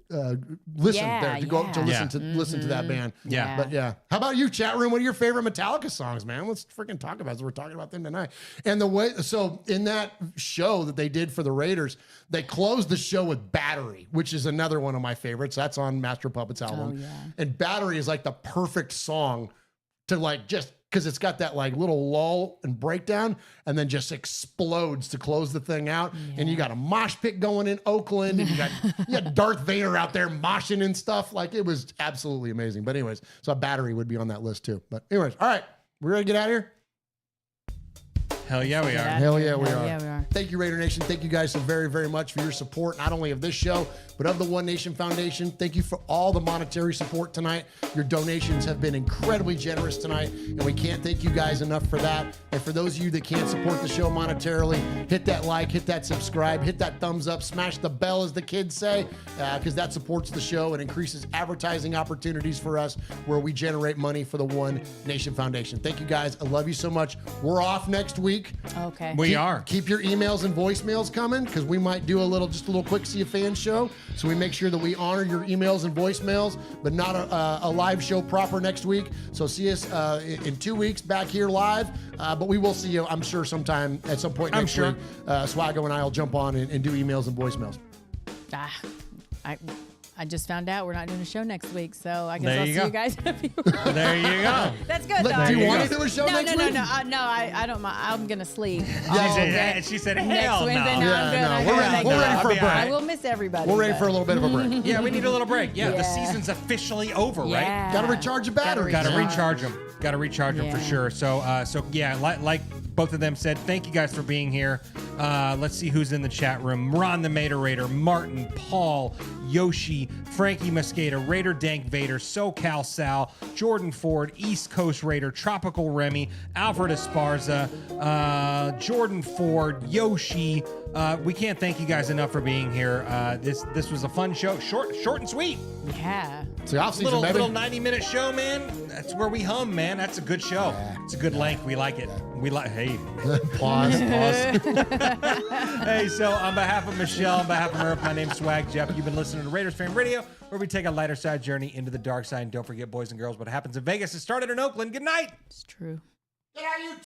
Listen there to go to listen to that band. But how about you, chat room? What are your favorite Metallica songs, man? Let's freaking talk about it. We're talking about them tonight. And so in that show that they did for the Raiders, they closed the show with Battery, which is another one of my favorites. That's on Master of Puppets album. And Battery is like the perfect song to like just because it's got that like little lull and breakdown and then just explodes to close the thing out. And you got a mosh pit going in Oakland and you got Darth Vader out there moshing and stuff. Like it was absolutely amazing. But anyways, so a Battery would be on that list too. But anyways, all right, we're ready to get out of here. Hell yeah, we are. Hell yeah, we are. Thank you, Raider Nation. Thank you guys so very, very much for your support, not only of this show, but of the One Nation Foundation. Thank you for all the monetary support tonight. Your donations have been incredibly generous tonight, and we can't thank you guys enough for that. And for those of you that can't support the show monetarily, hit that like, hit that subscribe, hit that thumbs up, smash the bell, as the kids say, because that supports the show and increases advertising opportunities for us where we generate money for the One Nation Foundation. Thank you guys. I love you so much. We're off next week. week. Okay. We are. Keep your emails and voicemails coming because we might do just a little quick See a Fan show. So we make sure that we honor your emails and voicemails, but not a live show proper next week. So see us in 2 weeks back here live. But we will see you, I'm sure, sometime at some point next week. Swaggo and I will jump on and do emails and voicemails. I just found out we're not doing a show next week, so I guess There I'll you see go. you guys. There you go. That's good, though. Do you want to do a show next week? No, I don't mind. I'm going to sleep. She said, Next hell no. Wednesday, no, I'm good. I'm We're good. ready for a break. I will miss everybody. We're ready for a little bit of a break. Yeah, we need a little break. Yeah, the season's officially over, right? Got to recharge your batteries. Got to recharge them. Got to recharge them for sure. So yeah, like both of them said, thank you guys for being here. Let's see who's in the chat room. Ron the Materator, Martin, Paul, Yoshi, Frankie Mosqueda, Raider Dank Vader, SoCal Sal, Jordan Ford, East Coast Raider, Tropical Remy, Alfred Esparza, Jordan Ford, Yoshi. We can't thank you guys enough for being here. This was a fun show, short and sweet. Yeah. It's the off season, Little 90-minute show, man. That's where we hum, man. That's a good show. It's a good length. We like it. We like. Hey, pause. Hey, so on behalf of Michelle, on behalf of Murf, my name's Swag Jeff. You've been listening to Raiders Fan Radio, where we take a lighter side journey into the dark side. And don't forget, boys and girls, what happens in Vegas is started in Oakland. Good night. It's true. Get out, you